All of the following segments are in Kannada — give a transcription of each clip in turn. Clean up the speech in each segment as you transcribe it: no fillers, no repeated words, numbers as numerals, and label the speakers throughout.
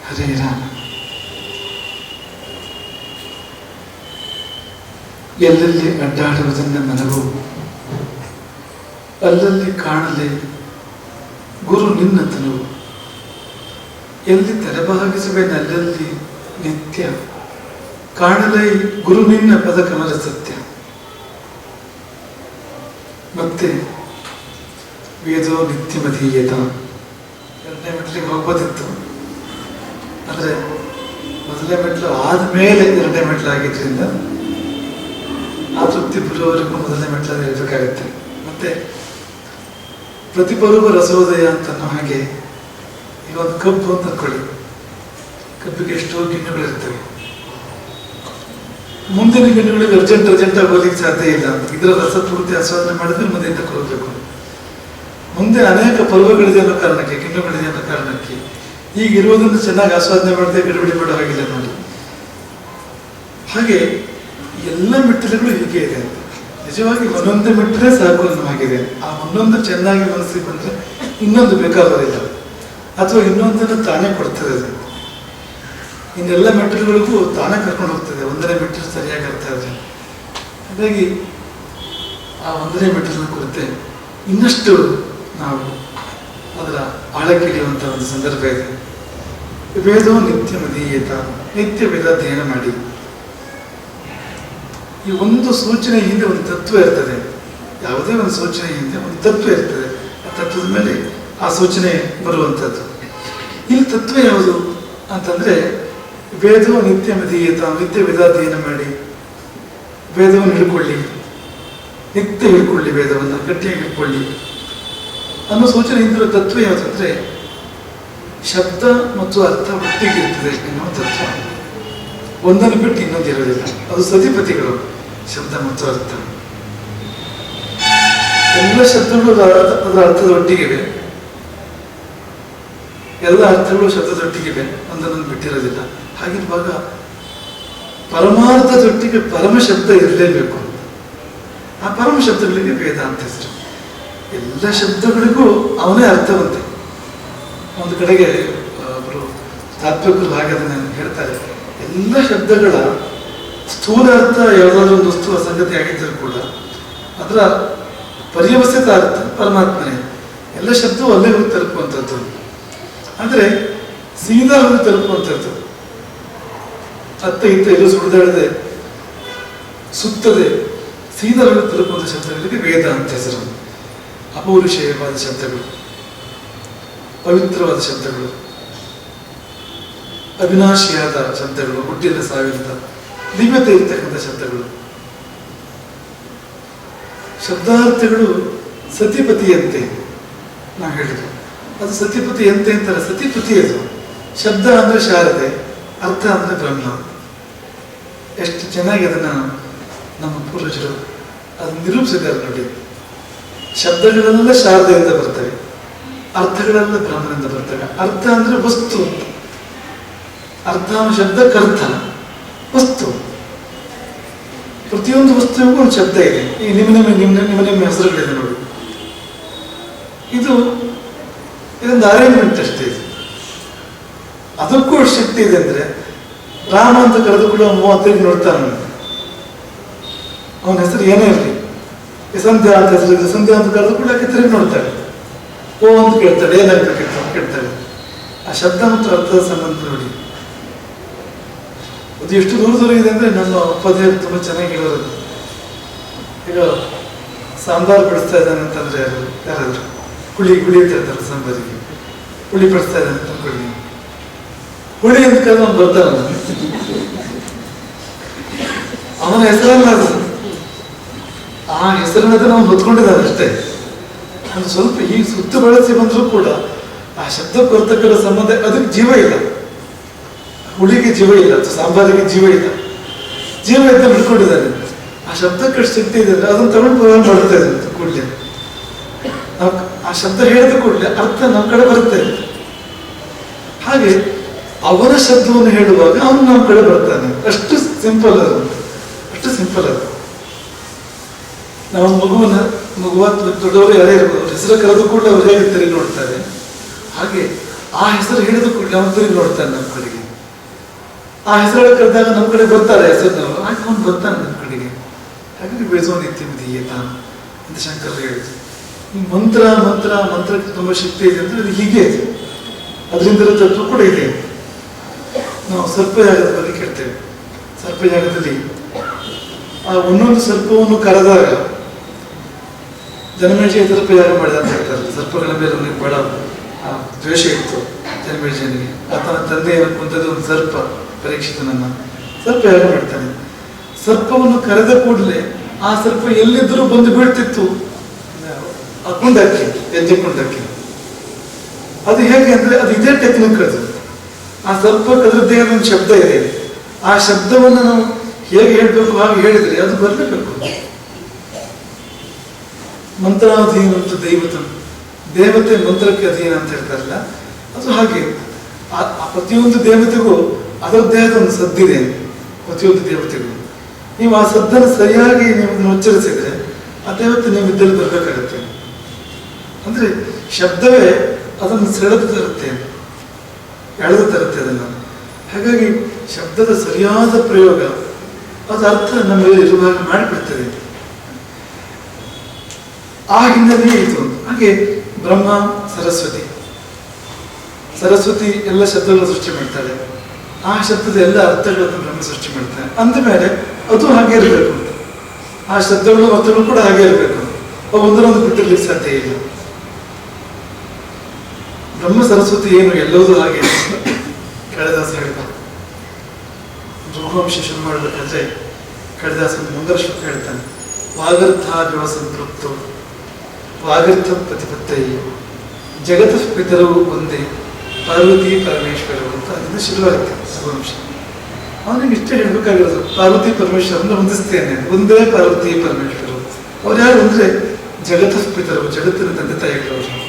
Speaker 1: ಹರೇ ರಾಮ. ಎಲ್ಲೆಲ್ಲಿ ಅಡ್ಡಾಡುವುದನ್ನು ಮನವು, ಅಲ್ಲಲ್ಲಿ ಕಾಣಲೆ ಗುರು ನಿನ್ನ ತನುವು. ಎಲ್ಲಿ ತಲೆಬಾಗಿಸುವೆನಲ್ಲಲ್ಲಿ ನಿತ್ಯ, ಕಾಣಲೈ ಗುರು ನಿನ್ನ ಪದ ಕಮಲ ಸತ್ಯ. ಮತ್ತೆ ವೇದೋ ನಿತ್ಯಮಧೀಯತ, ಎರಡನೇ ಮೆಟ್ಲಿಗೆ ಹೋಗ್ಬೋದಿತ್ತು, ಆದರೆ ಮೊದಲನೇ ಮೆಟ್ಲು ಆದ್ಮೇಲೆ ಎರಡನೇ ಮೆಟ್ಲು ಆಗಿದ್ರಿಂದ ಆ ತೃಪ್ತಿ ಬರುವವರೆಗೂ ಮೊದಲನೇ ಮೆಟ್ಲಲ್ಲಿ ಇರಬೇಕಾಗುತ್ತೆ. ಮತ್ತೆ ಪ್ರತಿಪರ್ವ ರಸೋದಯ ಅಂತನೋ ಹಾಗೆ ಈಗ ಒಂದು ಕಬ್ಬು ಅಂತ ಅಂದ್ಕೊಳ್ಳಿ, ಕಬ್ಬಿಗೆ ಎಷ್ಟೋ ಗಿಣ್ಣುಗಳಿರ್ತವೆ. ಮುಂದಿನ ಗಿಣ್ಣುಗಳಿಗೆ ಅರ್ಜೆಂಟಾಗಿ ಹೋಗ್ಲಿಕ್ಕೆ ಸಾಧ್ಯ ಇಲ್ಲ. ಇದರ ರಸ ಪೂರ್ತಿ ಆಸ್ವಾದನೆ ಮಾಡಿದ್ರೆ ಮುಂದೆ ಹೋಗ್ಬೇಕು. ಮುಂದೆ ಅನೇಕ ಪರ್ವಗಳಿದೆ ಅನ್ನೋ ಕಾರಣಕ್ಕೆ, ಗಿಣ್ಣುಗಳಿದೆ ಅನ್ನೋ ಕಾರಣಕ್ಕೆ ಈಗ ಇರುವುದನ್ನು ಚೆನ್ನಾಗಿ ಆಸ್ವಾದನೆ ಮಾಡದೆ ಬಿಡುಗಡೆ ಮಾಡೋ ಹಾಗಿಲ್ಲ ನೋಡಿ. ಹಾಗೆ ಎಲ್ಲ ಮೆಟ್ಟಿಲುಗಳು ಹೀಗೆ ಇದೆ ಅಂತ. ನಿಜವಾಗಿ ಒಂದೊಂದೇ ಮೆಟ್ಟಲೇ ಸಾಕು ಅನ್ನೋ ಹಾಗಿದೆ. ಆ ಒಂದೊಂದು ಚೆನ್ನಾಗಿ ಮನಸ್ಸಿಗೆ ಬಂದರೆ ಇನ್ನೊಂದು ಬೇಕಾಗೋದಿಲ್ಲ, ಅಥವಾ ಇನ್ನೊಂದನ್ನು ತಾನೇ ಕೊಡ್ತದೆ ಅದು. ಇನ್ನೆಲ್ಲ ಮೆಟ್ಟಿಲುಗಳಿಗೂ ತಾನೇ ಕರ್ಕೊಂಡು ಹೋಗ್ತದೆ ಒಂದನೇ ಮೆಟ್ಟಿಲು ಸರಿಯಾಗಿ ಅರ್ಥ ಆದರೆ. ಹಾಗಾಗಿ ಆ ಒಂದನೇ ಮೆಟ್ಟಿಲಿನ ಕುರಿತೆ ಇನ್ನಷ್ಟು ನಾವು ಅದರ ಆಳಕ್ಕಿಳಿಯುವಂಥ ಒಂದು ಸಂದರ್ಭ ಇದೆ. ವೇದೋ ನಿತ್ಯ ಮದೀಯತ, ನಿತ್ಯ ವೇದ ಅಧ್ಯಯನ ಮಾಡಿ. ಈ ಒಂದು ಸೂಚನೆ ಹಿಂದೆ ಒಂದು ತತ್ವ ಇರ್ತದೆ. ಯಾವುದೇ ಒಂದು ಸೂಚನೆ ಹಿಂದೆ ಒಂದು ತತ್ವ ಇರ್ತದೆ. ಆ ತತ್ವದ ಮೇಲೆ ಆ ಸೂಚನೆ ಬರುವಂಥದ್ದು. ಇಲ್ಲಿ ತತ್ವ ಯಾವುದು ಅಂತಂದ್ರೆ, ವೇದೋ ನಿತ್ಯ ಮದೀಯತ, ನಿತ್ಯ ವೇದಾಧ್ಯಯನ ಮಾಡಿ, ವೇದವನ್ನು ಹಿಡ್ಕೊಳ್ಳಿ, ನಿತ್ಯ ಹಿಡ್ಕೊಳ್ಳಿ, ವೇದವನ್ನು ಗಟ್ಟಿಯಾಗಿ ಹಿಡ್ಕೊಳ್ಳಿ ಅನ್ನೋ ಸೂಚನೆ ಹಿಂದಿರೋ ತತ್ವ ಯಾವುದಂದ್ರೆ, ಶಬ್ದ ಮತ್ತು ಅರ್ಥ ಒಟ್ಟಿಗಿರ್ತದೆ ಎನ್ನುವ ತತ್ವ. ಒಂದನ್ನು ಬಿಟ್ಟು ಇನ್ನೊಂದು ಇರೋದಿಲ್ಲ. ಅದು ಸತಿಪತಿಗಳು, ಶಬ್ದ ಮತ್ತು ಅರ್ಥ. ಎಲ್ಲ ಶಬ್ದಗಳು ಅದರ ಅರ್ಥದ ಒಟ್ಟಿಗಿವೆ, ಎಲ್ಲ ಅರ್ಥಗಳು ಶಬ್ದದೊಟ್ಟಿಗಿವೆ, ಒಂದನ್ನೊಂದು ಬಿಟ್ಟಿರೋದಿಲ್ಲ. ಹಾಗಿರುವಾಗ ಪರಮಾರ್ಥದೊಟ್ಟಿಗೆ ಪರಮ ಶಬ್ದ ಇರಲೇಬೇಕು. ಆ ಪರಮ ಶಬ್ದಗಳಿಗೆ ವೇದ ಅಂತ ಹೆಸರು. ಎಲ್ಲ ಶಬ್ದಗಳಿಗೂ ಅವನೇ ಅರ್ಥವಂತೆ. ಒಂದು ಕಡೆಗೆ ಅವರು ತಾತ್ವಿಕರು ಹಾಗೆ ಅದನ್ನು ಹೇಳ್ತಾರೆ, ಎಲ್ಲ ಶಬ್ದಗಳ ಸ್ಥೂಲ ಅರ್ಥ ಯಾವುದಾದ್ರೂ ಒಂದು ವಸ್ತುವ ಸಂಗತಿ ಆಗಿದ್ದರೂ ಕೂಡ ಅದರ ಪರ್ಯವಸ್ಥಿತ ಅರ್ಥ ಪರಮಾತ್ಮನೇ. ಎಲ್ಲ ಶಬ್ದವು ಅಲ್ಲೇ ಹೋಗಿ ತಲುಪುವಂಥದ್ದು, ಅಂದರೆ ಸೀದಾ ಹೋಗಿ ತಲುಪುವಂಥದ್ದು. ಅತ್ತ ಇತ್ತ ಎಲ್ಲೂ ಸುಳಿದಾಡದೆ ಸುತ್ತದೆ ಸೀದಾ ಹೋಗಿ ತಲುಪುವಂಥ ಶಬ್ದಗಳಿಗೆ ವೇದ ಅಂತ ಹೆಸರು. ಅಪೌರುಷೇಯವಾದ ಶಬ್ದಗಳು, ಪವಿತ್ರವಾದ ಶಬ್ದಗಳು, ಅವಿನಾಶಿಯಾದ ಶಬ್ದಗಳು, ಹುಟ್ಟಿದ ಸಾವಿರದ ದಿವ್ಯತೆ ಇರ್ತಕ್ಕಂಥ ಶಬ್ದಗಳು. ಶಬ್ದಾರ್ಥಗಳು ಸತಿಪತಿಯಂತೆ ನಾವು ಹೇಳಿದ್ವಿ. ಅದು ಸತಿಪತಿಯಂತೆ ಅಂತಾರೆ. ಸತಿಪತಿ ಅದು. ಶಬ್ದ ಅಂದ್ರೆ ಶಾರದೆ, ಅರ್ಥ ಅಂದ್ರೆ ಬ್ರಹ್ಮ. ಎಷ್ಟು ಚೆನ್ನಾಗಿ ಅದನ್ನ ನಮ್ಮ ಪೂರ್ವಜರು ಅದನ್ನು ನಿರೂಪಿಸಿದ್ದಾರೆ ನೋಡಿ. ಶಬ್ದಗಳೆಲ್ಲ ಶಾರದೆಯಿಂದ ಬರ್ತವೆ, ಅರ್ಥಗಳೆಲ್ಲ ಬ್ರಹ್ಮನಿಂದ ಬರ್ತವೆ. ಅರ್ಥ ಅಂದ್ರೆ ವಸ್ತು, ಅರ್ಥ ಶಬ್ದಕ್ಕರ್ಥ ವಸ್ತು. ಪ್ರತಿಯೊಂದು ವಸ್ತುವಿಗೂ ಒಂದು ಶಬ್ದ ಇದೆ. ಈ ನಿಮ್ಮ ಹೆಸರುಗಳಿದೆ ನೋಡಿ. ಇದೊಂದು ಅರೇಂಜ್ಮೆಂಟ್ ಅಷ್ಟೇ. ಇದು ಅದಕ್ಕೂ ಶಕ್ತಿ ಇದೆ. ಅಂದ್ರೆ ರಾಮ ಅಂತ ಕರೆದು ಕೂಡ 35 ನೋಡ್ತಾನೆ. ಅವನ ಹೆಸರು ಏನೇ ಇರಲಿ, ಸಂಧ್ಯಾ ಅಂತ ಹೆಸರು, ಸಂಧ್ಯಾ ಅಂತ ಕರೆದು ಕೂಡ ತಿರುಗಿ ನೋಡ್ತಾಳೆ. ಓ ಅಂತ ಕೇಳ್ತಾಳೆ, ಏನಾಗಬೇಕಿತ್ತು ಅಂತ ಕೇಳ್ತಾಳೆ. ಆ ಶಬ್ದ ಮತ್ತು ಅರ್ಥದ ಸಂಬಂಧ ನೋಡಿ. ಅದು ಎಷ್ಟು ದೂರ ಇದೆ ಅಂದ್ರೆ ನಮ್ಮ ಅಪ್ಪದೇವರು ತುಂಬ ಚೆನ್ನಾಗಿ ಹೇಳೋದು. ಈಗ ಸಾಂಬಾರು ಬಡಿಸ್ತಾ ಇದ್ದಾನೆ ಅಂತಂದ್ರೆ ಯಾರಾದ್ರು ಹುಳಿ ಅಂತ ಹೇಳ್ತಾರೆ. ಸಾಂಬಾರಿಗೆ ಹುಳಿ ಬಡಿಸ್ತಾ ಇದ್ದಾನೆ ಅಂತ ಅನ್ಕೊಳ್ಳಿ. ಹುಳಿ ಅಂತ ಕರೆದು ಅವ್ನು ಬರ್ತಾನಲ್ಲ, ಅವನ ಹೆಸರಲ್ಲ ಅದು. ಆ ಹೆಸರನ್ನ ನಾವು ಹೊತ್ಕೊಂಡಿದ್ದಾನೆ ಅಷ್ಟೇ. ಅದು ಸ್ವಲ್ಪ ಈಗ ಸುತ್ತು ಬಳಸಿ ಬಂದರೂ ಕೂಡ ಆ ಶಬ್ದಕ್ಕೆ ಬರ್ತಕ್ಕಂಥ ಸಂಬಂಧ, ಅದಕ್ಕೆ ಜೀವ ಇಲ್ಲ. ಹುಳಿಗೆ ಜೀವ ಇಲ್ಲ, ಸಾಂಬಾರಿಗೆ ಜೀವ ಇಲ್ಲ. ಜೀವ ಇದ್ದ ಬಿಡ್ಕೊಂಡಿದ್ದಾನೆ. ಆ ಶಬ್ದಕ್ಕೆ ಎಷ್ಟು ಶಕ್ತಿ ಇದೆ ಅಂದ್ರೆ ಅದನ್ನು ತಗೊಂಡು ಪ್ರೋಗ್ರಾಮ್ ಮಾಡ್ತಾ ಇದೆ ಕೂಡಲೇ. ಆ ಶಬ್ದ ಹೇಳಿದ ಕೂಡಲೇ ಅರ್ಥ ನಮ್ಮ ಕಡೆ ಬರುತ್ತೆ. ಹಾಗೆ ಅವನ ಶಬ್ದವನ್ನು ಹೇಳುವಾಗ ಅವನು ನಮ್ಮ ಕಡೆ ಬರ್ತಾನೆ. ಅಷ್ಟು ಸಿಂಪಲ್ ಅದು, ಅಷ್ಟು ಸಿಂಪಲ್ ಅದು. ನಾವು ಮಗುವ ದೊಡ್ಡವರು ಯಾರೇ ಇರ್ಬೋದು, ಹೆಸರು ಕರೆದು ಕೂಡ ಅವ್ರು ಹೇಗೆ ತಿರುಗಿ ನೋಡ್ತಾರೆ. ಹಾಗೆ ಆ ಹೆಸರು ಹೇಳಿದ ಕೂಡಲೇ ಅವನು ತಿರುಗಿ ನೋಡ್ತಾನೆ ನಮ್ಮ ಕಡೆಗೆ. ಆ ಹೆಸರು ಕರೆದಾಗ ನಮ್ಮ ಕಡೆ ಬರ್ತಾರೆ ಹೆಸರಿನವರು, ಆಗ ಅವನು ಬರ್ತಾನೆ ನಮ್ಮ ಕಡೆಗೆ. ಹಾಗಾಗಿ ಬೆಳೆಸೋ ನಿತ್ಯಮಿದೀಯತ ಅಂತ ಶಂಕರ್ ಹೇಳಿದ್ರು. ಈ ಮಂತ್ರ ಮಂತ್ರ ಮಂತ್ರಕ್ಕೆ ತುಂಬಾ ಶಕ್ತಿ ಇದೆ ಅಂದ್ರೆ ಅದು ಹೀಗೆ ಇದೆ, ಅದರಿಂದ ತತ್ವ ಕೂಡ ಇದೆ. ನಾವು ಸರ್ಪಯಾಗದ ಬಗ್ಗೆ ಕೇಳ್ತೇವೆ. ಸರ್ಪಯಾಗದಲ್ಲಿ ಆ ಒಂದೊಂದು ಸರ್ಪವನ್ನು ಕರೆದಾಗ ಜನಮೇಜಯ ಸರ್ಪಯಾಗ ಮಾಡಿದ ಅಂತ ಹೇಳ್ತಾರೆ. ಸರ್ಪಗಳ ಮೇಲೆ ಅವನಿಗೆ ಬಹಳ ದ್ವೇಷ ಇತ್ತು ಜನಮೇಜಯನಿಗೆ. ಆತನ ತಂದೆ ಕುಂತದ್ದು ಒಂದು ಸರ್ಪ, ಪರೀಕ್ಷಿತನನ್ನ ಸರ್ಪಯಾಗ ಮಾಡ್ತಾನೆ. ಸರ್ಪವನ್ನು ಕರೆದ ಕೂಡಲೇ ಆ ಸರ್ಪ ಎಲ್ಲಿದ್ದರೂ ಬಂದು ಬೀಳ್ತಿತ್ತು ಆ ಕುಂಡಕ್ಕೆ, ಹೆಜ್ಜೆ ಕುಂಡಕ್ಕೆ. ಅದು ಹೇಗೆ ಅಂದ್ರೆ ಅದು ಇದೇ ಟೆಕ್ನಿಕ್. ಅದು ಆ ಸರ್ಪ ಅದರದ್ದೇ ಒಂದು ಶಬ್ದ ಇದೆ. ಆ ಶಬ್ದವನ್ನು ನಾವು ಹೇಗೆ ಹೇಳ್ಬೇಕು ಹಾಗೆ ಹೇಳಿದ್ರೆ ಅದು ಬರಲೇಬೇಕು. ಮಂತ್ರಾಧೀನ ಅಂತ ದೈವತಂ, ದೇವತೆ ಮಂತ್ರಕ್ಕೆ ಅಧೀನ ಅಂತ ಹೇಳ್ತಾರಲ್ಲ, ಅದು ಹಾಗೆ. ಆ ಪ್ರತಿಯೊಂದು ದೇವತೆಗೂ ಅದರದ್ದೇ ಆದ ಒಂದು ಸದ್ದಿದೆ. ಪ್ರತಿಯೊಂದು ದೇವತೆಗೂ ನೀವು ಆ ಸದ್ದನ್ನು ಸರಿಯಾಗಿ ನೀವು ಅದನ್ನು ಉಚ್ಚರಿಸಿದ್ರೆ ಆ ದೇವತೆ ನೀವು ಇದ್ದಲ್ಲಿ ಬರಬೇಕಾಗತ್ತೆ. ಅಂದ್ರೆ ಶಬ್ದವೇ ಅದನ್ನು ಸೆಳೆದು ತರುತ್ತೆ, ಎಳೆದು ತರುತ್ತೆ ಅದನ್ನು. ಹಾಗಾಗಿ ಶಬ್ದದ ಸರಿಯಾದ ಪ್ರಯೋಗ ಅದು ಅರ್ಥ ನಮಗೆ ಇರುವಾಗ ಮಾಡಿಬಿಡ್ತದೆ. ಆ ಹಿನ್ನೆಲೆ ಇದು. ಹಾಗೆ ಬ್ರಹ್ಮ ಸರಸ್ವತಿ, ಸರಸ್ವತಿ ಎಲ್ಲ ಶಬ್ದಗಳನ್ನು ಸೃಷ್ಟಿ ಮಾಡ್ತಾಳೆ. ಆ ಶಬ್ದದ ಎಲ್ಲ ಅರ್ಥಗಳನ್ನು ಬ್ರಹ್ಮ ಸೃಷ್ಟಿ ಮಾಡ್ತಾನೆ. ಅಂದ ಮೇಲೆ ಅದು ಹಾಗೆ ಇರಬೇಕು ಅಂತ. ಆ ಶಬ್ದಗಳು ಅರ್ಥಗಳು ಕೂಡ ಹಾಗೆ ಇರಬೇಕು. ಅವು ಒಂದರೊಂದು ಬಿಟ್ಟಿರ್ಲಿಕ್ಕೆ ಸಾಧ್ಯ ಇಲ್ಲ. ಬ್ರಹ್ಮ ಸರಸ್ವತಿ ಏನು ಎಲ್ಲವೂ ಹಾಗೆ. ಕಾಳಿದಾಸ ಹೇಳ್ತಾರೆ, ರಘುವಂಶ ಶುರು ಮಾಡಬೇಕಾದ್ರೆ ಕಾಳಿದಾಸ ಮುಂದರ ಶ್ಲೋಕ ಹೇಳ್ತಾನೆ, ವಾಗರ್ಥಾಭಿವ ಸಂತೃಪ್ತು ವಾಗರ್ಥ ಪ್ರತಿಪತ್ತೈ ಜಗತ ಪಿತರವು ಒಂದೇ ಪಾರ್ವತಿ ಪರಮೇಶ್ವರರು ಅಂತ ಅದರಿಂದ ಶುರುವಾಗುತ್ತೆ ರಘುವಂಶ. ಅವನಿಗೆ ಇಷ್ಟೇ ಹೇಳ್ಬೇಕಾಗಿರೋದು, ಪಾರ್ವತಿ ಪರಮೇಶ್ವರನ್ನ ಹೊಂದಿಸ್ತೇನೆ, ಒಂದೇ ಪಾರ್ವತಿ ಪರಮೇಶ್ವರರು. ಅವ್ರು ಯಾರು ಅಂದ್ರೆ ಜಗತ ಪಿತರವು, ಜಗತ್ತಿನ ತಂದೆ ತಾಯಿಗಳವರು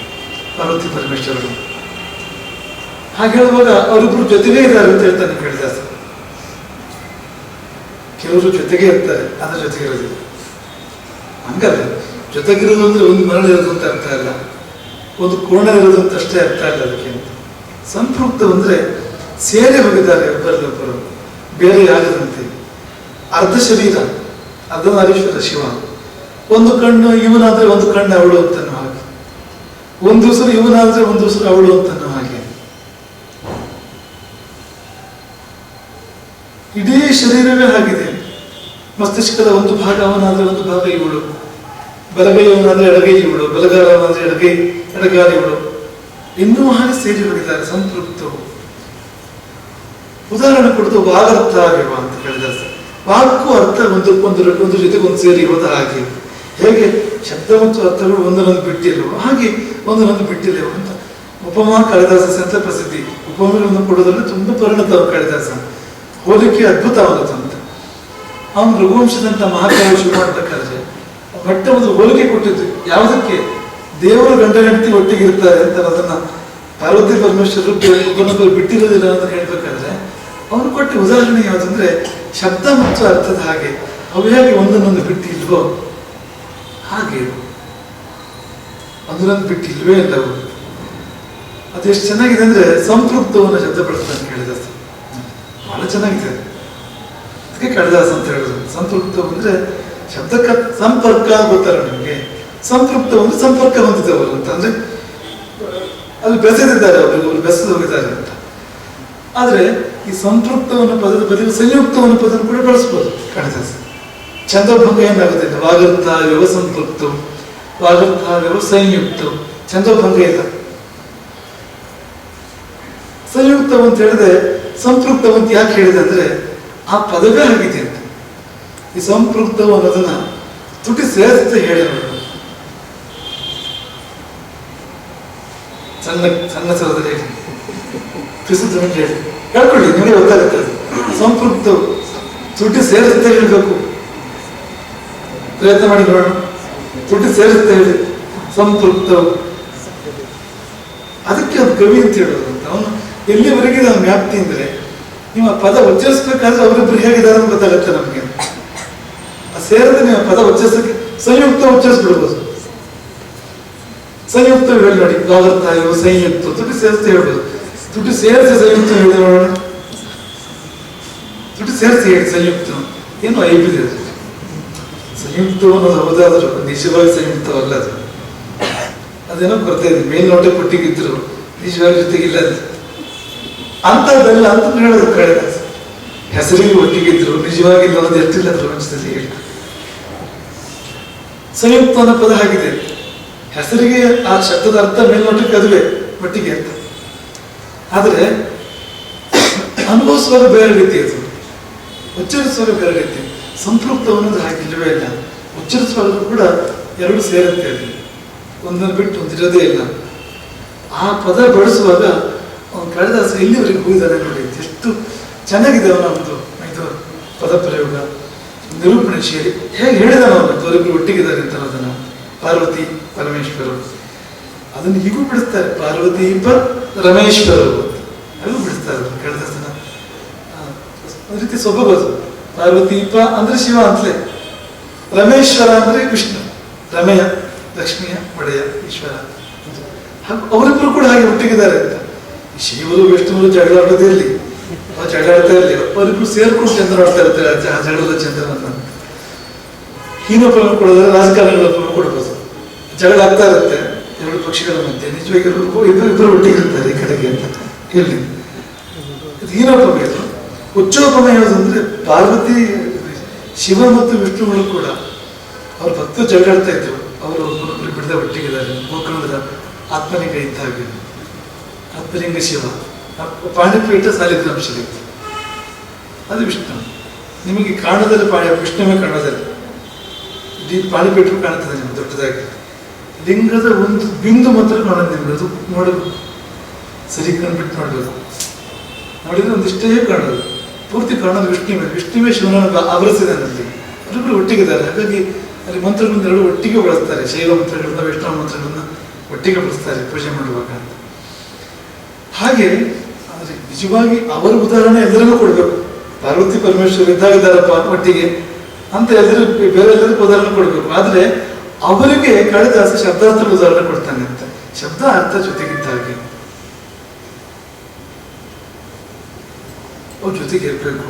Speaker 1: ಪಾರ್ವತಿ ಪರಮೇಶ್ವರರು. ಹಾಗೆ ಹೇಳುವಾಗ ಅವರಿಬ್ರು ಜೊತೆಗೇ ಇದ್ದಾರೆ ಅಂತ ಹೇಳ್ತಾನೆ ಕಾಳಿದಾಸ. ಕೆಲವರು ಜೊತೆಗೆ ಇರ್ತಾರೆ, ಅದ್ರ ಜೊತೆಗೆ ಇರೋದಿಲ್ಲ. ಹಂಗಲ್ಲ, ಜೊತೆಗಿರೋದು ಅಂದ್ರೆ ಒಂದು ಮರಳು ಇರೋದು ಅಂತ ಅರ್ಥ ಇಲ್ಲ, ಒಂದು ಕೋಣ ಇರೋದು ಅಂತ ಅಷ್ಟೇ ಅರ್ಥ ಇಲ್ಲ ಅದಕ್ಕೆ ಅಂತ. ಸಂಪೃಕ್ತ ಅಂದ್ರೆ ಸೇರಿ ಹೋಗಿದ್ದಾರೆ ಒಬ್ಬರದೊಬ್ಬರು, ಬೇರೆ ಆಗದಂತೆ. ಅರ್ಧ ಶರೀರ, ಅರ್ಧನಾರೀಶ್ವರ ಶಿವ. ಒಂದು ಕಣ್ಣು ಇವನಾದ್ರೆ ಒಂದು ಕಣ್ಣು ಅವಳು ಅಂತನೋ ಹಾಗೆ, ಒಂದು ಉಸಿರು ಇವನಾದ್ರೆ ಒಂದು ಉಸಿರು ಅವಳು ಅಂತನೋ ಹಾಗೆ. ಇಡೀ ಶರೀರವೇ ಆಗಿದೆ. ಮಸ್ತಿಷ್ಕದ ಒಂದು ಭಾಗ ಅವನಾದ್ರೆ ಒಂದು ಭಾಗ ಇವಳು, ಬಲಗೈ ಅವನಾದ್ರೆ ಎಡಗೈ ಇವಳು, ಬಲಗಾಲ ಅವನಾದ್ರೆ ಎಡಗಾಲ ಇವಳು. ಇನ್ನೂ ಹಾಗೆ ಸೇರಿ ಹೋಗಿದ್ದಾರೆ ಸಂತೃಪ್ತವು. ಉದಾಹರಣೆ ಕೊಡುದು ವಾಗರ್ಥ ಆಗಿವ ಅಂತ ಹೇಳಿದ. ವಾಕ್ಕು ಅರ್ಥ ಒಂದು ಜೊತೆಗೆ ಒಂದು ಸೇರಿ ಇರೋದು ಹಾಗೆ. ಹೇಗೆ ಶಬ್ದ ಮತ್ತು ಅರ್ಥಗಳು ಒಂದನ್ನೊಂದು ಬಿಟ್ಟಿಲ್ವೋ ಹಾಗೆ ಒಂದನ್ನೊಂದು ಬಿಟ್ಟಿಲ್ವೋ ಅಂತ ಉಪಮಾ ಕಾಳಿದಾಸ ಅಂತ ಪ್ರಸಿದ್ಧಿ. ಉಪಮೆಗಳನ್ನು ಕೊಡೋದ್ರಲ್ಲಿ ತುಂಬಾ ಪರಿಣತ ಕಾಳಿದಾಸ. ಹೋಲಿಕೆ ಅದ್ಭುತ ಅವನದು ಅಂತ. ಅವನು ರಘುವಂಶದಂತ ಮಹಾಕಾವ್ಯ ಶುರು ಮಾಡ್ಬೇಕಾದ್ರೆ ಬಟ್ಟೆ ಒಂದು ಹೋಲಿಕೆ ಕೊಟ್ಟಿದ್ದು. ಯಾವುದಕ್ಕೆ? ದೇವರು ಗಂಡ ಹೆಂಡತಿ ಒಟ್ಟಿಗೆ ಇರ್ತಾರೆ ಅಂತ ಅದನ್ನ ಪಾರ್ವತಿ ಪರಮೇಶ್ವರರು ಒಬ್ಬನೊಬ್ಬರು ಬಿಟ್ಟಿರೋದಿಲ್ಲ ಅಂತ ಹೇಳ್ಬೇಕಾದ್ರೆ ಅವನು ಕೊಟ್ಟ ಉದಾಹರಣೆ ಯಾವುದಂದ್ರೆ ಶಬ್ದ ಮತ್ತು ಅರ್ಥದ ಹಾಗೆ. ಅವು ಹೇಗೆ ಒಂದನ್ನೊಂದು ಬಿಟ್ಟಿಲ್ವೋ ಹಾಗೆ ಒಂದನ್ನೊಂದು ಬಿಟ್ಟಿಲ್ವೇ ಅಲ್ಲವು. ಅದೆಷ್ಟು ಚೆನ್ನಾಗಿದೆ ಅಂದ್ರೆ ಸಂತೃಪ್ತವನ್ನ ಶಬ್ದ ಬಳಸ್ತಾನೆ ಕಾಳಿದಾಸ. ಬಹಳ ಚೆನ್ನಾಗಿದೆ. ಅದಕ್ಕೆ ಕಾಳಿದಾಸ ಅಂತ ಹೇಳಿದ್ರು. ಸಂತೃಪ್ತ ಅಂದ್ರೆ ಶಬ್ದಕ್ಕ ಸಂಪರ್ಕ ಗೊತ್ತಾರ ನಿಮಗೆ. ಸಂತೃಪ್ತ ಅಂದ್ರೆ ಸಂಪರ್ಕ ಹೊಂದಿದವರು ಅಂತ, ಅಂದ್ರೆ ಅಲ್ಲಿ ಬೆಸೆದಿದ್ದಾರೆ, ಅವರು ಬೆಸೆದು ಹೋಗಿದ್ದಾರೆ ಅಂತ. ಆದ್ರೆ ಈ ಸಂತೃಪ್ತವನ್ನ ಪದದ ಬದಲು ಸಂಯುಕ್ತವನ್ನ ಪದ ಕೂಡ ಬಳಸ್ಬೋದು ಕಾಳಿದಾಸ. ಛಂದೋಭಂಗ ಏನಾಗುತ್ತಿಲ್ಲ. ವಾಗರ್ಥ ವ್ಯವ ಸಂತೃಪ್ತ, ವಾಗರ್ಥ ವ್ಯವ ಸಂಯುಕ್ತ, ಛಂದೋಭಂಗ ಇಲ್ಲ. ಸಂಯುಕ್ತವಂತ ಹೇಳಿದ್ರೆ ಸಂಪೃಕ್ತವಂತ ಯಾಕೆ ಹೇಳಿದೆ ಅಂದ್ರೆ ಆ ಪದವೇ ಆಗಿದೆ ಅಂತ. ಈ ಸಂಪೃಕ್ತವು ಅನ್ನೋದನ್ನ ತುಟಿ ಸೇರಿಸಿ ಹೇಳಿದ್ರು. ಸಣ್ಣ ಸಣ್ಣ ಸ್ವರದಲ್ಲಿ ಹೇಳಿ, ಪಿಸುತ್ತ ಹೇಳಿ ಹೇಳ್ಕೊಳ್ಳಿ, ನಿಮಗೆ ಗೊತ್ತಾಗುತ್ತೆ. ಸಂಪೃಕ್ತವು ತುಟಿ ಸೇರಿಸುತ್ತೆ ಹೇಳ್ಬೇಕು. ಪ್ರಯತ್ನ ಮಾಡಿ ನೋಡೋಣ. ತುಟಿ ಸೇರಿಸುತ್ತೆ ಹೇಳಿ ಸಂಪೃಕ್ತವು. ಅದಕ್ಕೆ ಅದು ಕವಿ ಅಂತ ಹೇಳೋದು ಅಂತ. ಅವನು ಎಲ್ಲಿವರೆಗೆ ನಾವು ವ್ಯಾಪ್ತಿ ಅಂದ್ರೆ ನೀವು ಆ ಪದ ಉಚ್ಚರಿಸ್ಬೇಕಾದ್ರೆ ಅವರಿಬ್ರು ಹೇಗಿದ್ದಾರೆ ಅಂತ ಗೊತ್ತಾಗುತ್ತೆ ನಮ್ಗೆ. ಆ ಸೇರಿದ್ರೆ ನೀವು ಪದ ಉಚ್ಚರಿಸಕ್ಕೆ ಸಂಯುಕ್ತ ಉಚ್ಚರಿಸ್ಬಿಡ್ಬೋದು. ಸಂಯುಕ್ತ ಹೇಳಿ ನೋಡಿ, ವಾಗರ್ಥ ಸಂಯುಕ್ತ ತುಟಿ ಸೇರಿಸ್ತಾ ಹೇಳ್ಬೋದು. ದುಡ್ಡು ಸೇರಿಸಿ ಸಂಯುಕ್ತ ಹೇಳಿದೆ ನೋಡೋಣ. ದುಡ್ಡು ಸೇರಿಸಿ ಹೇಳಿ ಸಂಯುಕ್ತ ಏನು ಐಬಿದೆ ಅದು. ಸಂಯುಕ್ತ ಅನ್ನೋದು ಹೌದಾದ್ರು ನಿಜವಾಗಿ ಸಂಯುಕ್ತವಲ್ಲ ಅದು. ಅದೇನೋ ಕೊರತೆ ಇದೆ. ಮೇಲ್ನೋಟ ಪಟ್ಟಿಗಿದ್ರು ನಿಜವಾಗಿ ಜೊತೆಗಿಲ್ಲ ಅದು. ಅಂಥದ್ದೆಲ್ಲ ಅಂತ ಹೇಳೋದು ಕಾಳಿದಾಸ. ಹೆಸರಿಗೆ ಒಟ್ಟಿಗಿದ್ರು ನಿಜವಾಗಿಲ್ಲ ಅನ್ನೋದು ಎಷ್ಟಿಲ್ಲ ಪ್ರಪಂಚದಲ್ಲಿ ಹೇಳಿ. ಸಂಯುಕ್ತ ಅನ್ನೋ ಪದ ಆಗಿದೆ. ಹೆಸರಿಗೆ ಆ ಶಬ್ದದ ಅರ್ಥ ಮೇಲ್ನೋಟಕ್ಕೆ ಅದುವೇ ಒಟ್ಟಿಗೆ ಅಂತ. ಆದರೆ ಅನುಭವಿಸುವಾಗ ಬೇರೆ ರೀತಿ ಅದು, ಉಚ್ಚರಿಸುವಾಗ ಬೇರೆ ರೀತಿ. ಸಂಪೃಕ್ತ ಅನ್ನೋದು ಹಾಗಿಲ್ಲವೇ ಇಲ್ಲ. ಉಚ್ಚರಿಸುವಾಗ ಕೂಡ ಎರಡು ಸೇರುತ್ತೆ ಅಲ್ಲಿ, ಒಂದನ್ನು ಬಿಟ್ಟು ಒಂದಿರೋದೇ ಇಲ್ಲ. ಆ ಪದ ಬಳಸುವಾಗ ಅವನು ಕಾಳಿದಾಸ ಇಲ್ಲಿವರೆಗೆ ಹೋಗಿದ್ದಾನೆ ನೋಡಿ. ಎಷ್ಟು ಚೆನ್ನಾಗಿದೆ ಅವನ ಒಂದು ಇದು ಪದ ಪ್ರಯೋಗ, ನಿರೂಪಣೆ ಶೈಲಿ. ಹೇಗೆ ಹೇಳಿದಾನ ಅವನು ಅವರಿಬ್ಬರು ಒಟ್ಟಿಗಿದ್ದಾರೆ ಅಂತ ಅದನ್ನ. ಪಾರ್ವತಿ ಪರಮೇಶ್ವರರು ಅದನ್ನು ಹೀಗೂ ಬಿಡಿಸ್ತಾರೆ. ಪಾರ್ವತಿ ರಮೇಶ್ವರರು ಅಲ್ಲೂ ಬಿಡಿಸ್ತಾರೆ ಕಾಳಿದಾಸನ. ಒಂದು ರೀತಿ ಸೊಬಗದು. ಪಾರ್ವತಿ ಅಂದ್ರೆ ಶಿವ ಅಂತಲೇ, ರಮೇಶ್ವರ ಅಂದ್ರೆ ವಿಷ್ಣು, ರಮೆಯ ಲಕ್ಷ್ಮಿಯ ಒಡೆಯ ಈಶ್ವರ. ಅವರಿಬ್ಬರು ಕೂಡ ಹಾಗೆ ಒಟ್ಟಿಗಿದ್ದಾರೆ ಅಂತ. ಶಿವರು ವಿಷ್ಣುವರು ಜಗಳ ಆಡೋದೇ ಇರಲಿ, ಜಗಳ ಆಡ್ತಾ ಇರಲಿ, ಅವರಿಬ್ರು ಸೇರ್ಕೊಂಡು ಚಂದ್ರ ಆಡ್ತಾ ಇರ್ತಾರೆ. ಆ ಜಗಳದ ಚಂದ್ರನ ಹೀನೋಪಮ ಕೊಡೋದ್ರೆ ರಾಜಕಾರಣಿಗಳ ಉಪಮ ಕೊಡ್ಬೋದು. ಜಗಳ ಆಗ್ತಾ ಇರುತ್ತೆ ಎರಡು ಪಕ್ಷಿಗಳ ಮಧ್ಯೆ, ನಿಜವಾಗಿ ಇಬ್ಬರು ಒಟ್ಟಿಗಿರ್ತಾರೆ ಈ ಕಡೆಗೆ ಅಂತ ಹೇಳಿ. ಇದು ಹೀನೋಪಮ. ಇದು ಉಚ್ಚೋಪಮ ಹೇಳೋದು ಅಂದ್ರೆ ಪಾರ್ವತಿ ಶಿವ ಮತ್ತು ವಿಷ್ಣುಗಳು ಕೂಡ ಅವ್ರ ಭಕ್ತರು ಜಗಳಾಡ್ತಾ ಇದ್ರು. ಅವರು ಒಬ್ಬರೊಬ್ಬರು ಬಿಡದೆ ಒಟ್ಟಿಗಿದ್ದಾರೆ. ಗೋಕರ್ಣದ ಆತ್ಮಲಿಂಗ ಇದ್ದ ಹಾಗೆ. ಆತ್ಮಲಿಂಗ ಶಿವ, ಪಾಣಿಪೀಠ ಸಾಲಿಗ್ರಾಮ ಶಿಲೆ, ಅದು ವಿಷ್ಣು. ನಿಮಗೆ ಕಾಣದಲ್ಲಿ ವಿಷ್ಣುವೇ ಕಾಣೋದಿಲ್ಲ. ಪಾಣಿಪೀಠರು ಕಾಣುತ್ತದೆ ನಿಮ್ಗೆ ದೊಡ್ಡದಾಗಿ. ಲಿಂಗದ ಒಂದು ಬಿಂದು ಮಾತ್ರ ಕಾಣೋದು ನಿಮ್ಗೆ. ಅದು ನೋಡಬೇಕು, ಸರಿ ಕಂಡ್ಬಿಟ್ಟು ನೋಡ್ಬೇಕು. ನೋಡಿದ್ರೆ ಒಂದಿಷ್ಟೇ ಕಾಣೋದು, ಪೂರ್ತಿ ಕಾಣೋದು ವಿಷ್ಣುವೇ. ವಿಷ್ಣುವೇ ಶಿವನನ್ನು ಆವರಿಸಿದಾನೆ ಅಲ್ಲಿ. ಅವರಿಬ್ಬರು ಒಟ್ಟಿಗಿದ್ದಾರೆ. ಹಾಗಾಗಿ ಅಲ್ಲಿ ಮಂತ್ರಗಳನ್ನೆರಡು ಒಟ್ಟಿಗೆ ಬಳಸ್ತಾರೆ. ಶೈವ ಮಂತ್ರಗಳನ್ನ ವೈಷ್ಣವ ಮಂತ್ರಗಳನ್ನ ಒಟ್ಟಿಗೆ ಬಳಸ್ತಾರೆ ಪೂಜೆ ಮಾಡುವಾಗ. ಹಾಗೆ ಆದರೆ ನಿಜವಾಗಿ ಅವರ ಉದಾಹರಣೆ ಎಲ್ಲರಿಗೂ ಕೊಡ್ಬೇಕು. ಪಾರ್ವತಿ ಪರಮೇಶ್ವರ ಇದ್ದಾಗಿದ್ದಾರಪ್ಪ ಒಟ್ಟಿಗೆ ಅಂತ ಎಲ್ಲರಿಗೂ ಬೇರೆ ಎಲ್ಲರಿಗೂ ಉದಾಹರಣೆ ಕೊಡ್ಬೇಕು. ಆದ್ರೆ ಅವರಿಗೆ ಕಾಳಿದಾಸ ಶಬ್ದಾರ್ಥದ ಉದಾಹರಣೆ ಕೊಡ್ತಾನೆ ಅಂತ. ಶಬ್ದ ಅರ್ಥ ಜೊತೆಗಿದ್ದ ಹಾಗೆ ಅವ್ರ ಜೊತೆಗೆ ಇರ್ಬೇಕು.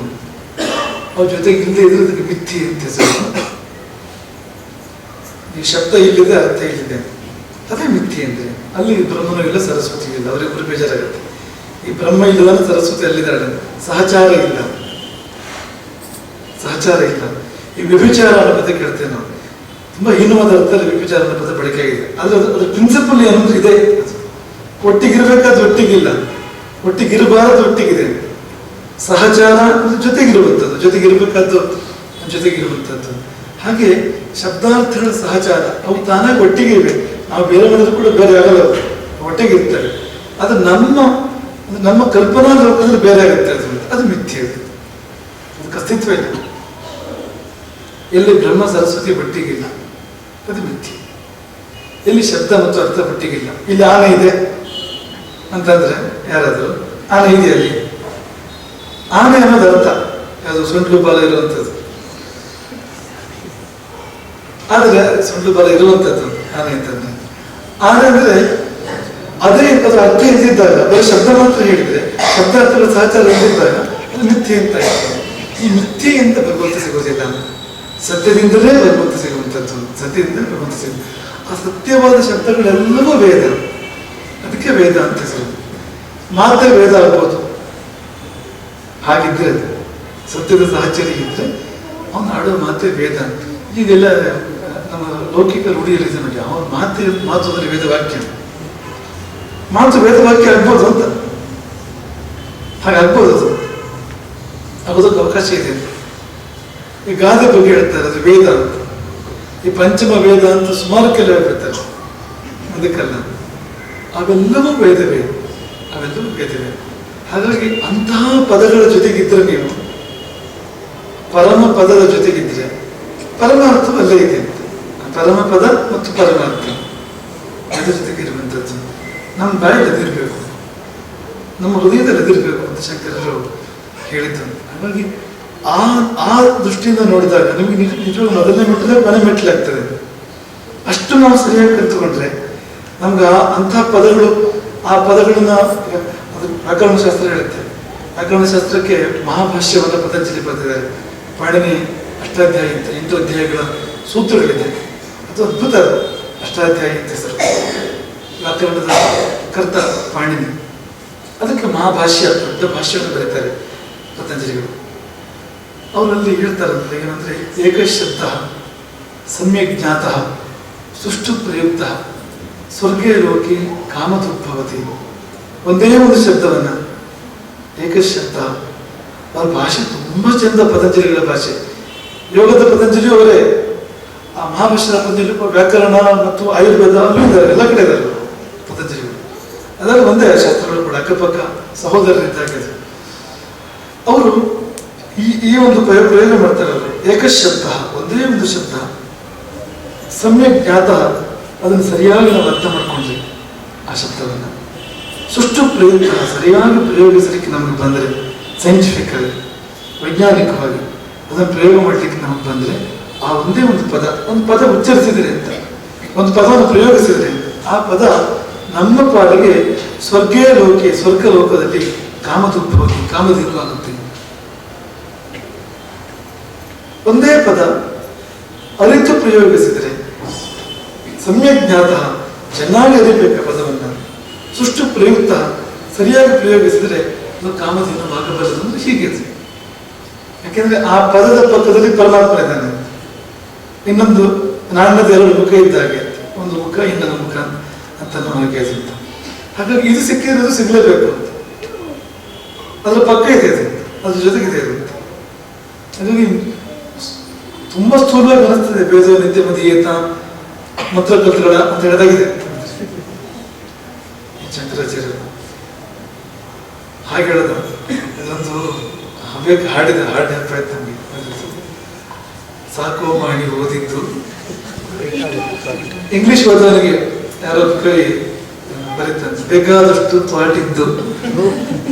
Speaker 1: ಅವ್ರ ಜೊತೆಗೆ ಇಲ್ಲದೆ ಇದ್ರೆ ಅದಕ್ಕೆ ಮಿಥ್ಯೆ ಅಂತ ಹೆಸರು. ಈ ಶಬ್ದ ಇಲ್ಲಿದೆ, ಅರ್ಥ ಇಲ್ಲಿದೆ, ಅದೇ ಮಿಥ್ಯೆ ಅಂದ್ರೆ. ಅಲ್ಲಿ ಬ್ರಹ್ಮನೂ ಇಲ್ಲ, ಸರಸ್ವತಿ ಇಲ್ಲ, ಅವರಿಬ್ಬರು ಬೇಜಾರಾಗುತ್ತೆ. ಈ ಬ್ರಹ್ಮ ಇಲ್ಲದ ಸರಸ್ವತಿ ಅಲ್ಲಿದ್ದಾಳೆ, ಸಹಚಾರ ಇಲ್ಲ, ಸಹಚಾರ ಇಲ್ಲ. ಈ ವ್ಯಭಿಚಾರ ಅನ್ನೋ ಪದ ಕೇಳ್ತೇವೆ ನಾವು. ತುಂಬಾ ಹೀನವಾದ ಅರ್ಥದಲ್ಲಿ ವ್ಯಭಿಚಾರ ಅನ್ನೋ ಪದ ಬಳಕೆ ಆಗಿದೆ. ಆದ್ರೆ ಅದ್ರ ಪ್ರಿನ್ಸಿಪಲ್ ಏನಂದ್ರೆ ಇದೆ, ಒಟ್ಟಿಗಿರ್ಬೇಕಾದ್ರೆ ಒಟ್ಟಿಗಿಲ್ಲ, ಒಟ್ಟಿಗಿರಬಾರದು ಒಟ್ಟಿಗಿದೆ. ಸಹಚಾರ ಜೊತೆಗಿರುವಂಥದ್ದು, ಜೊತೆಗಿರ್ಬೇಕಾದ್ದು ಜೊತೆಗಿರುವಂಥದ್ದು. ಹಾಗೆ ಶಬ್ದಾರ್ಥಗಳ ಸಹಚಾರ ಅವು ತಾನಾಗಿ ಒಟ್ಟಿಗೆ ಇವೆ. ನಾವು ಬೇರೆ ಮಾಡಿದ್ರು ಕೂಡ ಬೇರೆ ಆಗಲ್ಲ, ಒಟ್ಟಿಗೆ ಇರ್ತವೆ. ಅದು ನಮ್ಮ ಕಲ್ಪನಾ ಲೋಕದಲ್ಲಿ ಬೇರೆ ಆಗುತ್ತೆ. ಅದು ಮಿಥ್ಯೆ, ಅದಕ್ಕೆ ಅಸ್ತಿತ್ವ ಇಲ್ಲ. ಎಲ್ಲಿ ಬ್ರಹ್ಮ ಸರಸ್ವತಿ ಒಟ್ಟಿಗಿಲ್ಲ ಅದು ಮಿಥ್ಯೆ. ಎಲ್ಲಿ ಶಬ್ದ ಮತ್ತು ಅರ್ಥ ಒಟ್ಟಿಗಿಲ್ಲ. ಇಲ್ಲಿ ಆನೆ ಇದೆ ಅಂತಂದ್ರೆ ಯಾರಾದ್ರು ಆನೆ ಇದೆ, ಅಲ್ಲಿ ಆನೆ ಅನ್ನೋದು ಅರ್ಥ ಯಾವುದು ಸೊಂಟ್ಲು ಬಾಲ ಇರುವಂಥದ್ದು. ಆದ್ರೆ ಸೊಂಟ್ಲು ಬಾಲ ಇರುವಂಥದ್ದು ಆನೆ ಅಂತಂದ್ರೆ. ಆನೆ ಅಂದ್ರೆ ಅದೇ ಅದರ ಅರ್ಥ ಇದ್ದಿದ್ದಾಗ, ಬರೀ ಶಬ್ದ ಮಾತ್ರ ಹೇಳಿದ್ರೆ, ಶಬ್ದಾರ್ಥಗಳ ಸಹಚಾರ ಇದ್ದಿದ್ದಾಗ ಅದು ಮಿಥ್ಯೆ ಅಂತ ಹೇಳ್ತಾರೆ. ಈ ಮಿಥ್ಯೆಯಿಂದ ಭಗವಂತ ಸಿಗೋದಿಲ್ಲ, ಸತ್ಯದಿಂದಲೇ ಭಗವಂತ ಸಿಗುವಂಥದ್ದು. ಸತ್ಯದಿಂದಲೇ ಭಗವಂತ ಸಿಗುವುದು. ಆ ಸತ್ಯವಾದ ಶಬ್ದಗಳೆಲ್ಲವೂ ವೇದ, ಅದಕ್ಕೆ ವೇದ ಅಂತ ಹೆಸರು. ಮಾತ್ರ ವೇದ ಆಗ್ಬೋದು. ಹಾಗಿದ್ರೆ ಸತ್ಯದ ಸಹಚರ್ಯ ಇದ್ರೆ ಅವನು ಆಡೋ ಮಾತೇ ವೇದ. ಈಗೆಲ್ಲ ನಮ್ಮ ಲೌಕಿಕ ರೂಢಿಯಲ್ಲಿದೆ ನೋಡಿ, ಅವನ ಮಾತು ಅಂದ್ರೆ ವೇದವಾಕ್ಯ, ಮಾತು ವೇದವಾಕ್ಯ ಆಗ್ಬೋದು ಅಂತ. ಹಾಗಾಗ್ಬೋದು, ಅದು ಆಗೋದಕ್ಕೆ ಅವಕಾಶ ಇದೆ. ಈ ಗಾದೆ ಬಗ್ಗೆ ಹೇಳ್ತಾರೆ, ಅದು ವೇದ ಅಂತ. ಈ ಪಂಚಮ ವೇದ ಅಂತ ಸುಮಾರು ಕೆಲವು ಹೇಳ್ತಾರೆ, ಅದಕ್ಕಲ್ಲ. ಅವೆಲ್ಲವೂ ವೇದವೇ, ಅವೆಲ್ಲವೂ ವೇದವೇ. ಹಾಗಾಗಿ ಅಂತಹ ಪದಗಳ ಜೊತೆಗಿದ್ರೆ, ನೀವು ಪರಮ ಪದದ ಜೊತೆಗಿದ್ರೆ ಪರಮಾರ್ಥವು ಅಲ್ಲೇ ಇದೆ ಅಂತ. ಪರಮ ಪದ ಮತ್ತು ಪರಮಾರ್ಥ ಅದ್ರ ಜೊತೆಗೆ ಇರುವಂಥದ್ದು ನಮ್ಮ ಬಾಯಲ್ಲಿ ಅದಿರ್ಬೇಕು, ನಮ್ಮ ಹೃದಯದಲ್ಲಿ ಅದಿರ್ಬೇಕು ಅಂತ ಶಂಕರರು ಹೇಳಿದ್ದು. ಹಾಗಾಗಿ ಆ ದೃಷ್ಟಿಯಿಂದ ನೋಡಿದಾಗ ನಿಮಗೆ ನಿಜವಾಗ ಮೊದಲನೇ ಮೆಟ್ಟಲೆ ಮನೆ ಮೆಟ್ಟಲಾಗ್ತದೆ. ಅಷ್ಟು ನಾವು ಸರಿಯಾಗಿ ಕಲ್ತುಕೊಂಡ್ರೆ ನಮ್ಗೆ ಅಂಥ ಪದಗಳು, ಆ ಪದಗಳನ್ನ ಅದು ವ್ಯಾಕರಣಶಾಸ್ತ್ರ ಹೇಳುತ್ತೆ. ವ್ಯಾಕರಣಶಾಸ್ತ್ರಕ್ಕೆ ಮಹಾಭಾಷ್ಯವನ್ನು ಪತಂಜಲಿ ಬರೆದಿದ್ದಾರೆ. ಪಾಣಿನಿ ಅಷ್ಟಾಧ್ಯಾಯಿ ಅಂತ 8 ಅಧ್ಯಾಯಗಳ ಸೂತ್ರಗಳಿದೆ. ಅದು ಅದ್ಭುತ. ಅದು ಅಷ್ಟಾಧ್ಯಾಯಿ ಅಂತ ಹೆಸರು. ವ್ಯಾಕರಣದ ಕರ್ತ ಪಾಣಿನಿ. ಅದಕ್ಕೆ ಮಹಾಭಾಷ್ಯ, ದೊಡ್ಡ ಭಾಷ್ಯವನ್ನು ಬರೀತಾರೆ ಪತಂಜಲಿಗಳು. ಅವರಲ್ಲಿ ಹೇಳ್ತಾರಂತೆ ಏನಂದ್ರೆ, ಏಕಶಬ್ದ ಸಮ್ಯಕ್ ಜ್ಞಾತಃ ಸುಷ್ಟು ಪ್ರಯುಕ್ತ ಸ್ವರ್ಗೇ ಲೋಕೆ ಕಾಮದುರ್ಭವತಿ. ಒಂದೇ ಒಂದು ಶಬ್ದವನ್ನ, ಏಕಶಬ್ದ. ಅವ್ರ ಭಾಷೆ ತುಂಬಾ ಚಂದ, ಪತಂಜಲಿಗಳ ಭಾಷೆ. ಯೋಗದ ಪತಂಜಲಿ ಅವರೇ, ಆ ಮಹಾಭಾಷ್ಯದ ಪತಂಜಲಿ, ವ್ಯಾಕರಣ ಮತ್ತು ಆಯುರ್ವೇದ ಅಲ್ಲೂ ಇದ್ದಾರೆ, ಎಲ್ಲ ಕಡೆ ಇದ್ದಾರೆ ಪತಂಜಲಿಗಳು. ಅದರಲ್ಲಿ ಒಂದೇ ಶಾಸ್ತ್ರಗಳು ಕೂಡ ಅಕ್ಕಪಕ್ಕ ಸಹೋದರರಿದ್ದಾಗೆ. ಅವರು ಈ ಒಂದು ಪ್ರಯೋಗ ಮಾಡ್ತಾರೆ. ಅವರು ಏಕಶಬ್ದ, ಒಂದೇ ಒಂದು ಶಬ್ದ, ಸಮ್ಯಕ್ ಜ್ಞಾತ, ಅದನ್ನು ಸರಿಯಾಗಿ ನಾವು ಅರ್ಥ ಮಾಡ್ಕೊಂಡ್ವಿ ಆ ಶಬ್ದವನ್ನು. ಸುಷ್ಟು ಪ್ರಯುಕ್ತ, ಸರಿಯಾಗಿ ಪ್ರಯೋಗಿಸಲಿಕ್ಕೆ ನಮಗೆ ಬಂದರೆ, ಸೈಂಟಿಫಿಕ್ ಆಗಿ ವೈಜ್ಞಾನಿಕವಾಗಿ ಅದನ್ನು ಪ್ರಯೋಗ ಮಾಡಲಿಕ್ಕೆ ನಮಗೆ ಬಂದರೆ, ಆ ಒಂದೇ ಒಂದು ಪದ ಉಚ್ಚರಿಸಿದ್ರೆ ಅಂತ, ಒಂದು ಪದವನ್ನು ಪ್ರಯೋಗಿಸಿದ್ರೆ ಆ ಪದ ನಮ್ಮ ಪಾಡಿಗೆ ಸ್ವರ್ಗೇ ಲೋಕೆ, ಸ್ವರ್ಗ ಲೋಕದಲ್ಲಿ ಕಾಮದುರ್ಭವತಿ, ಕಾಮಧೇನು ಆಗುತ್ತೆ. ಒಂದೇ ಪದ ಅರಿತು ಪ್ರಯೋಗಿಸಿದರೆ, ಸಮ್ಯಕ್ ಜ್ಞಾತ, ಚೆನ್ನಾಗಿ ಅರಿಬೇಕು ಪದವನ್ನ, ಸುಷ್ಟು ಪ್ರಯುಕ್ತ, ಸರಿಯಾಗಿ ಪ್ರಯೋಗಿಸಿದರೆ ಅದು ಕಾಮಧೇನು ಆಗಬಲ್ಲದು. ಅಂದ್ರೆ ಹೀಗೆ. ಯಾಕೆಂದ್ರೆ ಆ ಪದದ ಪಕ್ಕದಲ್ಲಿ ಪರಮಾತ್ಮ ಇದ್ದಾನೆ. ಇನ್ನೊಂದು ನಾಣ್ಯದ 2 ಮುಖ ಇದ್ದಾಗೆ, ಒಂದು ಮುಖ ಇನ್ನೊಂದು ಮುಖ ಅಂತ ಹಾಗೆ ಅಂತ. ಹಾಗಾಗಿ ಇದು ಸಿಕ್ಕಿರೋದು ಸಿಗ್ಲೇಬೇಕು ಅಂತ, ಅದ್ರ ಪಕ್ಕ ಇದೆ ಅದು, ಅದ್ರ ಜೊತೆಗಿದೆ ಅದು ಅಂತ. ಹಾಗಾಗಿ ತುಂಬಾ ಸ್ಥೂಲವಾಗಿ ಅನಿಸ್ತದೆ. ಬೇಜ ನಿತ್ಯ ಮದಿಯೇತ ಮಂತ್ರಕರ್ತೃಗಳ ಅಂತ ಹೇಳಿದಾಗಿದೆ ಶಂಕರಾಚಾರ್ಯರು. ಹಾಗೆ ಹೇಳೋದು. ಇದೊಂದು ಹವ್ಯಕ್ಕೆ ಹಾಡಿನ ಪ್ರಯತ್ನ ನಮಗೆ. ಸಾಕೋ ಮಾಡಿ ಓದಿದ್ದು ಇಂಗ್ಲಿಷ್ ಓದೋನಿಗೆ ಯಾರೋ ಕೈ ಬರೀತಾನೆ, ಬೇಕಾದಷ್ಟು ಪಾಟಿದ್ದು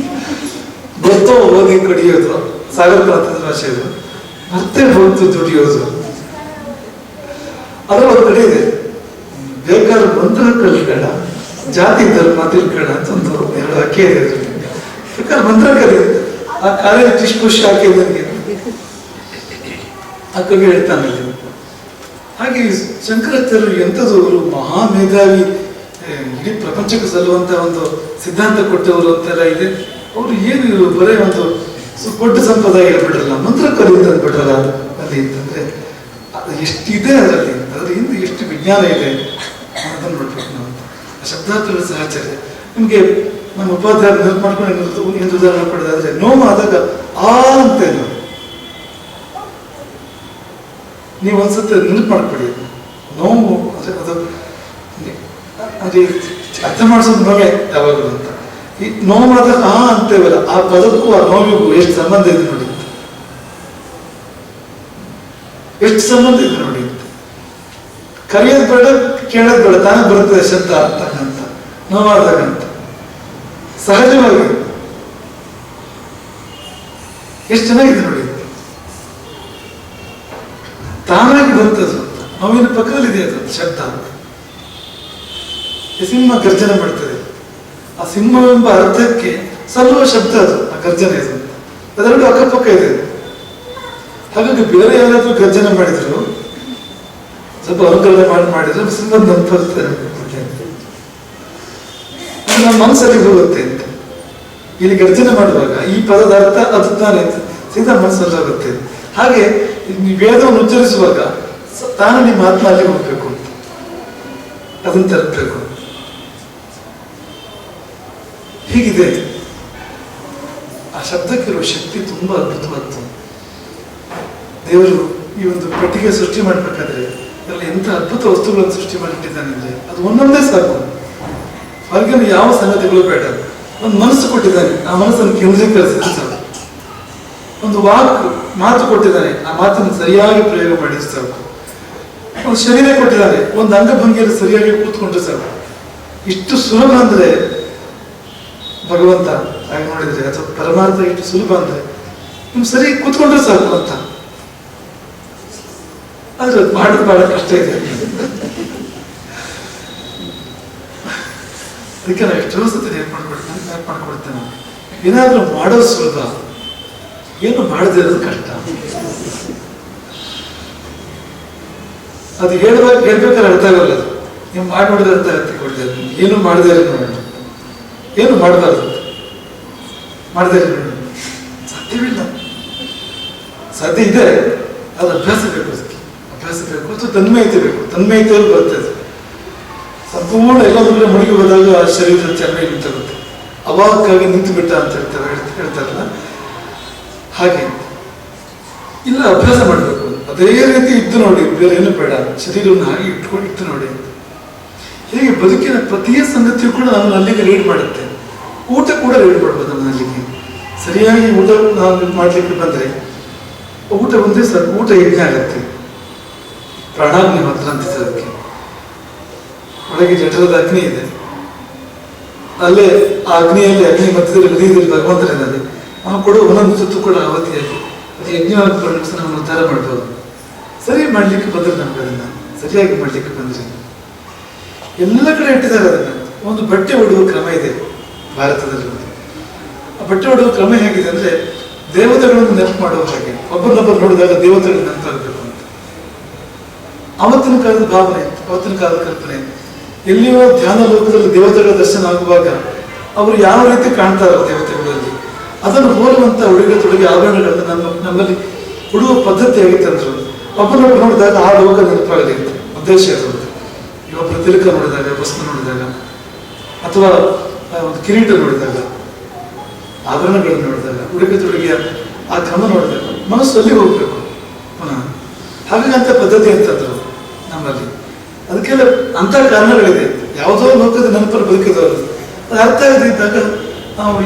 Speaker 1: ಗೊತ್ತೋ ಓದಿ ಕಡಿಯೋದು, ಸಾಗರ ಪ್ರಾಂತದ ಭಾಷೆ ಇದು. ಮತ್ತೆ ಹೋಗ್ತು ದುಡಿಯೋದು, ಅದರ ಒಂದು ಕಡೆ ಇದೆ. ಬೇಕಾದ್ರೆ ಮಂತ್ರ ಕಲ್ತ್ಬೇಡ, ಜಾತಿ ಧರ್ಮ ತಿಳ್ಬೇಡ ಅಂತ ಒಂದು 2 ಅಕ್ಕೆ ಇದೆ. ಬೇಕಾದ್ರೆ ಮಂತ್ರ ಕಲಿ. ಆ ಕಾಲೇಜ್ ಇಷ್ಟು ಖುಷಿ ಹಾಕಿದ ನನಗೆ ಆ ಕವಿ ಹೇಳ್ತಾನೆ. ಹಾಗೆ ಶಂಕರಾಚಾರ್ಯರು ಎಂಥದ್ದು, ಅವರು ಮಹಾಮೇಧಾವಿ, ಇಡೀ ಪ್ರಪಂಚಕ್ಕೆ ಸಲ್ಲುವಂತ ಒಂದು ಸಿದ್ಧಾಂತ ಕೊಟ್ಟವರು ಅಂತೆಲ್ಲ ಇದೆ. ಅವರು ಏನು ಬರೀ ಒಂದು ದೊಡ್ಡ ಸಂಪ್ರದಾಯ ಹೇಳ್ಬಿಡ್ರಲ್ಲ, ಮಂತ್ರ ಕಲಿಯುತ್ತೆ ಅಂದ್ಬಿಟ್ರಲ್ಲ ಅಲ್ಲಿ ಅಂತಂದ್ರೆ, ಅದು ಎಷ್ಟಿದೆ ಅದರಲ್ಲಿ, ಅದ್ರ ಹಿಂದೆ ಎಷ್ಟು ವಿಜ್ಞಾನ ಇದೆ ಅದನ್ನು ನೋಡ್ಬೇಕು ನಾವು. ಆ ಶಬ್ದಾರ್ಥಗಳ ಸಹಚರ್ಯ ನಿಮ್ಗೆ ನಮ್ಮ ಉಪಾಧ್ಯಾಯ ನೆನಪು ಮಾಡ್ಕೊಂಡು ಎಂದು ಉದಾಹರಣೆ ಕೊಡೋದಾದ್ರೆ, ನೋವು ಆದಾಗ ಆ ಅಂತ ನೀವು ಒಂದ್ಸತಿ ನೆನಪು ಮಾಡ್ಕೊಡಿ. ನೋವು ಅದು ಅದೇ ಅರ್ಥ ಮಾಡಿಸೋದು ನೋವೇ ಯಾವಾಗಲೂ ಅಂತ. ಈ ನೋವಾದಾಗ ಆ ಅಂತೇವಲ್ಲ, ಆ ಪದಕ್ಕೂ ಆ ನೋವಿಗೂ ಎಷ್ಟು ಸಂಬಂಧ ಇದೆ ನೋಡಿ, ಎಷ್ಟು ಸಂಬಂಧ ಇದೆ ನೋಡಿ. ಕರೆಯೋದು ಬೇಡ, ಕೇಳೋದು ಬೇಡ, ತಾನೇ ಬರುತ್ತದೆ ಶಬ್ದ ಅಂತ, ನೋವಾದಾಗ ಅಂತ ಸಹಜವಾಗಿ. ಎಷ್ಟು ಚೆನ್ನಾಗಿದೆ ನೋಡಿ, ತಾನಾಗಿ ಬರ್ತದೆ ಅಂತ. ನೋವಿನ ಪಕ್ಕದಲ್ಲಿದೆ ಅದು ಶಬ್ದ. ಸಿಂಹ ಗರ್ಜನೆ ಮಾಡ್ತದೆ, ಆ ಸಿಂಹವೆಂಬ ಅರ್ಥಕ್ಕೆ ಸಲ್ಲುವ ಶಬ್ದ ಅದು, ಆ ಗರ್ಜನೆ ಇದು. ಅದೆರಡು ಅಕ್ಕಪಕ್ಕ ಇದೆ. ಹಾಗಾಗಿ ಬೇರೆ ಯಾರಾದ್ರೂ ಗರ್ಜನೆ ಮಾಡಿದ್ರು, ಸ್ವಲ್ಪ ಅನುಕರಣೆ ಮಾಡಿದ್ರು, ಸಿಂಹ ಬರ್ತದೆ, ನಮ್ಮ ಮನಸ್ಸಲ್ಲಿ ಹೋಗುತ್ತೆ ಅಂತ. ಇಲ್ಲಿ ಗರ್ಜನೆ ಮಾಡುವಾಗ ಈ ಪದದ ಅರ್ಥ ಅದು ತಾನೇ ಸೀದಾ ಮನಸ್ಸಲ್ಲಿ ಹೋಗುತ್ತೆ. ಹಾಗೆ ವೇದವನ್ನು ಉಚ್ಚರಿಸುವಾಗ ತಾನು ನಿಮ್ಮ ಆತ್ಮ ಅಲ್ಲಿ ಹೋಗ್ಬೇಕು ಅಂತ, ಅದನ್ನು ತಲುಪಬೇಕು. ಹೀಗಿದೆ ಆ ಶಬ್ದಕ್ಕಿರುವ ಶಕ್ತಿ. ತುಂಬಾ ಅದ್ಭುತವಾದ್ದು. ದೇವರು ಈ ಒಂದು ಪೆಟ್ಟಿಗೆ ಸೃಷ್ಟಿ ಮಾಡಬೇಕಾದ್ರೆ ಅದರಲ್ಲಿ ಎಂಥ ಅದ್ಭುತ ವಸ್ತುಗಳನ್ನು ಸೃಷ್ಟಿ ಮಾಡಿಟ್ಟಿದ್ದಾನೆ ಅಂದ್ರೆ, ಅದು ಒಂದೊಂದೇ ಸಾಕು. ಹೊರಗಿನ ಯಾವ ಸಂಗತಿಗಳು ಬೇಡ. ಒಂದು ಮನಸ್ಸು ಕೊಟ್ಟಿದ್ದಾನೆ, ಆ ಮನಸ್ಸನ್ನು ಕೇಂದ್ರೀಕರಿಸಿದ್ರೆ ಸಾಕು. ಒಂದು ಮಾತು ಕೊಟ್ಟಿದ್ದಾನೆ, ಆ ಮಾತನ್ನು ಸರಿಯಾಗಿ ಪ್ರಯೋಗ ಮಾಡಿದ್ರೆ ಸಾಕು. ಒಂದು ಶರೀರ ಕೊಟ್ಟಿದ್ದಾನೆ, ಒಂದು ಅಂಗಭಂಗಿಯಲ್ಲಿ ಸರಿಯಾಗಿ ಕೂತ್ಕೊಂಡ್ರೆ ಸಾಕು. ಇಷ್ಟು ಸುಲಭ ಅಂದ್ರೆ ಭಗವಂತ ಹಾಗೆ ನೋಡಿದ್ರೆ, ಅಥವಾ ಪರಮಾರ್ಥ ಇಷ್ಟು ಸುಲಭ ಅಂದ್ರೆ ನಿಮ್ ಸರಿ ಕೂತ್ಕೊಂಡ್ರೆ ಸಾಕು ಅಂತ. ಆದ್ರೆ ಮಾಡೋದು ಬಹಳ ಕಷ್ಟ ಇದೆ. ಅದಕ್ಕೆ ನಾವು ಎಷ್ಟೋ ಸತಿ ನೆನಪು ಮಾಡ್ಕೊಡ್ತೇನೆ. ನಾವು. ಏನಾದರೂ ಮಾಡೋದು ಸುಲಭ, ಏನು ಮಾಡದೇ ಇರೋದು ಕಷ್ಟ. ಅದು ಹೇಳ್ಬೇಕಾದ್ರೆ ಅರ್ಥ ಆಗಲ್ಲ. ಅದು ನೀವು ಮಾಡಿದ್ರೆ ಅರ್ಥ ಆಗುತ್ತೆ. ಕೊಡ್ತಾರೆ ಏನು ಮಾಡದೇ ಇರೋದು ನೋಡೋಣ, ಏನು ಮಾಡಬಾರ್ದು ಮಾಡದೇ ಇರೋದು ಸಾಧ್ಯವಿಲ್ಲ. ಸಾಧ್ಯ ಇದೆ, ಅದು ಅಭ್ಯಾಸ ಬೇಕು. ಅದಕ್ಕೆ ಅಭ್ಯಾಸ ಬೇಕು ಅಥವಾ ತನ್ಮಯತೆ ಬೇಕು. ತನ್ಮಯತೆಯಲ್ಲಿ ಬರ್ತದೆ. ಸಂಪೂರ್ಣ ಎಲ್ಲದರ ಮುಳುಗಿ ಹೋದಾಗ ಆ ಶರೀರದ ಚರ್ಮೆ ನಿಂತಾಗುತ್ತೆ. ಅವಾಗಾಗಿ ನಿಂತು ಬಿಟ್ಟ ಅಂತ ಹೇಳ್ತಾರಲ್ಲ, ಹಾಗೆ ಇಲ್ಲ, ಅಭ್ಯಾಸ ಮಾಡಬೇಕು. ಅದೇ ರೀತಿ ಇದ್ದು ನೋಡಿ, ಬೇರೆ ಏನು ಬೇಡ, ಶರೀರವನ್ನು ಹಾಗೆ ಇಟ್ಟು ನೋಡಿ. ಹೀಗೆ ಬದುಕಿನ ಪ್ರತಿಯ ಸಂಗತಿಯು ಕೂಡ ನಮ್ಮನ್ನು ಅಲ್ಲಿಗೆ ಲೀಡ್ ಮಾಡುತ್ತೆ. ಊಟ ಕೂಡ ಲೀಡ್ ಮಾಡ್ಬೋದು ನಮ್ಮನ್ನು ಅಲ್ಲಿಗೆ. ಸರಿಯಾಗಿ ಊಟ ನಾವು ಮಾಡ್ಲಿಕ್ಕೆ ಬಂದ್ರೆ ಊಟ ಒಂದೇ ಸರ್, ಊಟ ಯಜ್ಞ ಆಗತ್ತೆ. ಪ್ರಾಣಾಗ್ನಿ ಮಾತ್ರ ಅಂತಿದೆ ಅದಕ್ಕೆ. ಒಳಗೆ ಜಠರದ ಅಗ್ನಿ ಇದೆ, ಅಲ್ಲೇ ಆ ಅಗ್ನಿಯಲ್ಲಿ ಅಗ್ನಿ ಮಧ್ಯದಲ್ಲಿ ಹೃದಯದಲ್ಲಿ ಭಗವಂತನಿದ್ದಾನೆ. ನಾವು ಕೊಡುವ ಒಂದೊಂದು ಸುತ್ತು ಕೂಡ ಅವಧಿಯಾಗಿ ಅದು ಯಜ್ಞವಾಗಿ ಪರಿಣಿಸಿ ನಾವು ಉದ್ಧಾರ ಮಾಡ್ಬೋದು. ಸರಿ ಮಾಡ್ಲಿಕ್ಕೆ ಬಂದ್ರೆ ನಮ್ಗೆ ಅದನ್ನ ಸರಿಯಾಗಿ ಮಾಡ್ಲಿಕ್ಕೆ ಬಂದ್ರೆ ಎಲ್ಲ ಕಡೆ ಇಟ್ಟಿದ್ದಾರೆ ಅದನ್ನ. ಒಂದು ಬಟ್ಟೆ ಉಡುವ ಕ್ರಮ ಇದೆ ಭಾರತದಲ್ಲಿ. ಆ ಬಟ್ಟೆ ಉಡುವ ಕ್ರಮ ಹೇಗಿದೆ ಅಂದ್ರೆ, ದೇವತೆಗಳನ್ನು ನೆನಪು ಮಾಡುವ ಹಾಗೆ. ಒಬ್ಬರನ್ನೊಬ್ಬರು ನೋಡಿದಾಗ ದೇವತೆಗಳನ್ನು ನೆನಪಾಗಬೇಕು ಅಂತ ಅವತ್ತಿನ ಕಾಲದ ಭಾವನೆ ಇತ್ತು, ಅವತ್ತಿನ ಕಾಲದ ಕಲ್ಪನೆ. ಎಲ್ಲಿಯೋ ಧ್ಯಾನ ಲೋಕದಲ್ಲಿ ದೇವತೆಗಳ ದರ್ಶನ ಆಗುವಾಗ ಅವರು ಯಾವ ರೀತಿ ಕಾಣ್ತಾರೋ ದೇವತೆಗಳಲ್ಲಿ, ಅದನ್ನು ಹೋಲುವಂತ ಉಡುಗೆ ತೊಡುಗೆ ಆಭರಣಗಳನ್ನು ನಮ್ಮಲ್ಲಿ ಉಡುವ ಪದ್ಧತಿ ಆಗಿತ್ತಂದ್ರು. ಒಬ್ಬರೊಬ್ಬರು ನೋಡಿದಾಗ ಆ ಲೋಕ ನೆನಪಾಗಲಿ ಅಂತ ಉದ್ದೇಶ ಇರುವುದು. ಒಬ್ಬರು ತಿಲಕ ನೋಡಿದಾಗ, ವಸ್ತು ನೋಡಿದಾಗ, ಅಥವಾ ಒಂದು ಕಿರೀಟ ನೋಡಿದಾಗ, ಆಭರಣಗಳನ್ನು ನೋಡಿದಾಗ, ಉಡುಗೆ ತೊಡುಗೆಯ ಆ ಕ್ರಮ ನೋಡಿದಾಗ ಮನಸ್ಸು ಅಲ್ಲಿ ಹೋಗ್ಬೇಕು ಪುನಃ. ಹಾಗಾಗಿ ಅಂತ ಪದ್ಧತಿ ಅಂತಂದ್ರು ನಮ್ಮಲ್ಲಿ. ಅದಕ್ಕೆಲ್ಲ ಅಂತ ಕಾರಣಗಳಿದೆ. ಯಾವುದೋ ಲೋಕದ ನೆನಪಲ್ಲಿ ಬದುಕಿದವರು ಅದು ಅರ್ಥ ಆಗದಿದ್ದಾಗ ನಾವು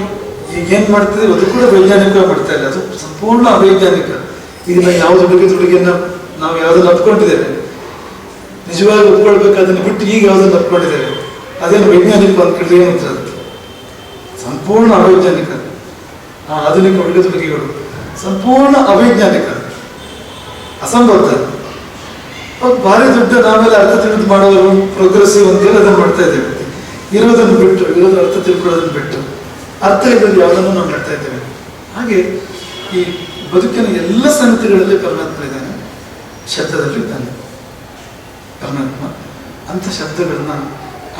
Speaker 1: ಈಗೇನ್ ಮಾಡ್ತಿದ್ದೀವಿ ಅದು ಕೂಡ ವೈಜ್ಞಾನಿಕವಾಗಿ ಮಾಡ್ತಾ ಇಲ್ಲ, ಅದು ಸಂಪೂರ್ಣ ಅವೈಜ್ಞಾನಿಕ. ಈಗ ನಾವು ಯಾವ್ದು ಉಡುಗೆ ತೊಡುಗೆಯನ್ನ ನಾವು ಯಾವ್ದನ್ನು ಅಪ್ಕೊಂಡಿದ್ದೇವೆ, ನಿಜವಾಗಿ ಒಪ್ಕೊಳ್ಬೇಕು, ಅದನ್ನು ಬಿಟ್ಟು ಈಗ ಯಾವ್ದನ್ನು ಅಪ್ಕೊಂಡಿದ್ದೇವೆ, ಅದೇನು ವೈಜ್ಞಾನಿಕ ಅಂದ್ಕೊಳ್ಳಿ ಏನಂತ ಸಂಪೂರ್ಣ ಅವೈಜ್ಞಾನಿಕ. ಆ ಆಧುನಿಕ ಉಡುಗೆ ತೊಡುಗೆಗಳು ಸಂಪೂರ್ಣ ಅವೈಜ್ಞಾನಿಕ, ಅಸಂಬದ್ಧ. ಭಾರಿ ದೊಡ್ಡ ನಾವೆಲ್ಲ ಅರ್ಥ ತಿಳಿದು ಮಾಡೋರು ಪ್ರೋಗ್ರೆಸಿವ್ ಅಂತೇಳಿ ಅದನ್ನು ಮಾಡ್ತಾ ಇದ್ದೇವೆ. ಇರೋದನ್ನು ಬಿಟ್ಟು, ಇರೋದ್ರ ಅರ್ಥ ತಿಳ್ಕೊಳ್ಳೋದನ್ನು ಬಿಟ್ಟು ಅರ್ಥ ಇರೋದು ಯಾವುದನ್ನು ನಾವು ಮಾಡ್ತಾ ಇದ್ದೇವೆ. ಹಾಗೆ ಈ ಬದುಕಿನ ಎಲ್ಲ ಸಂಗತಿಗಳಲ್ಲಿ ಪರಮಾತ್ಮ ಇದ್ದಾನೆ, ಶಬ್ದದಲ್ಲಿ ಇದ್ದಾನೆ ಪರಮಾತ್ಮ. ಅಂಥ ಶಬ್ದಗಳನ್ನ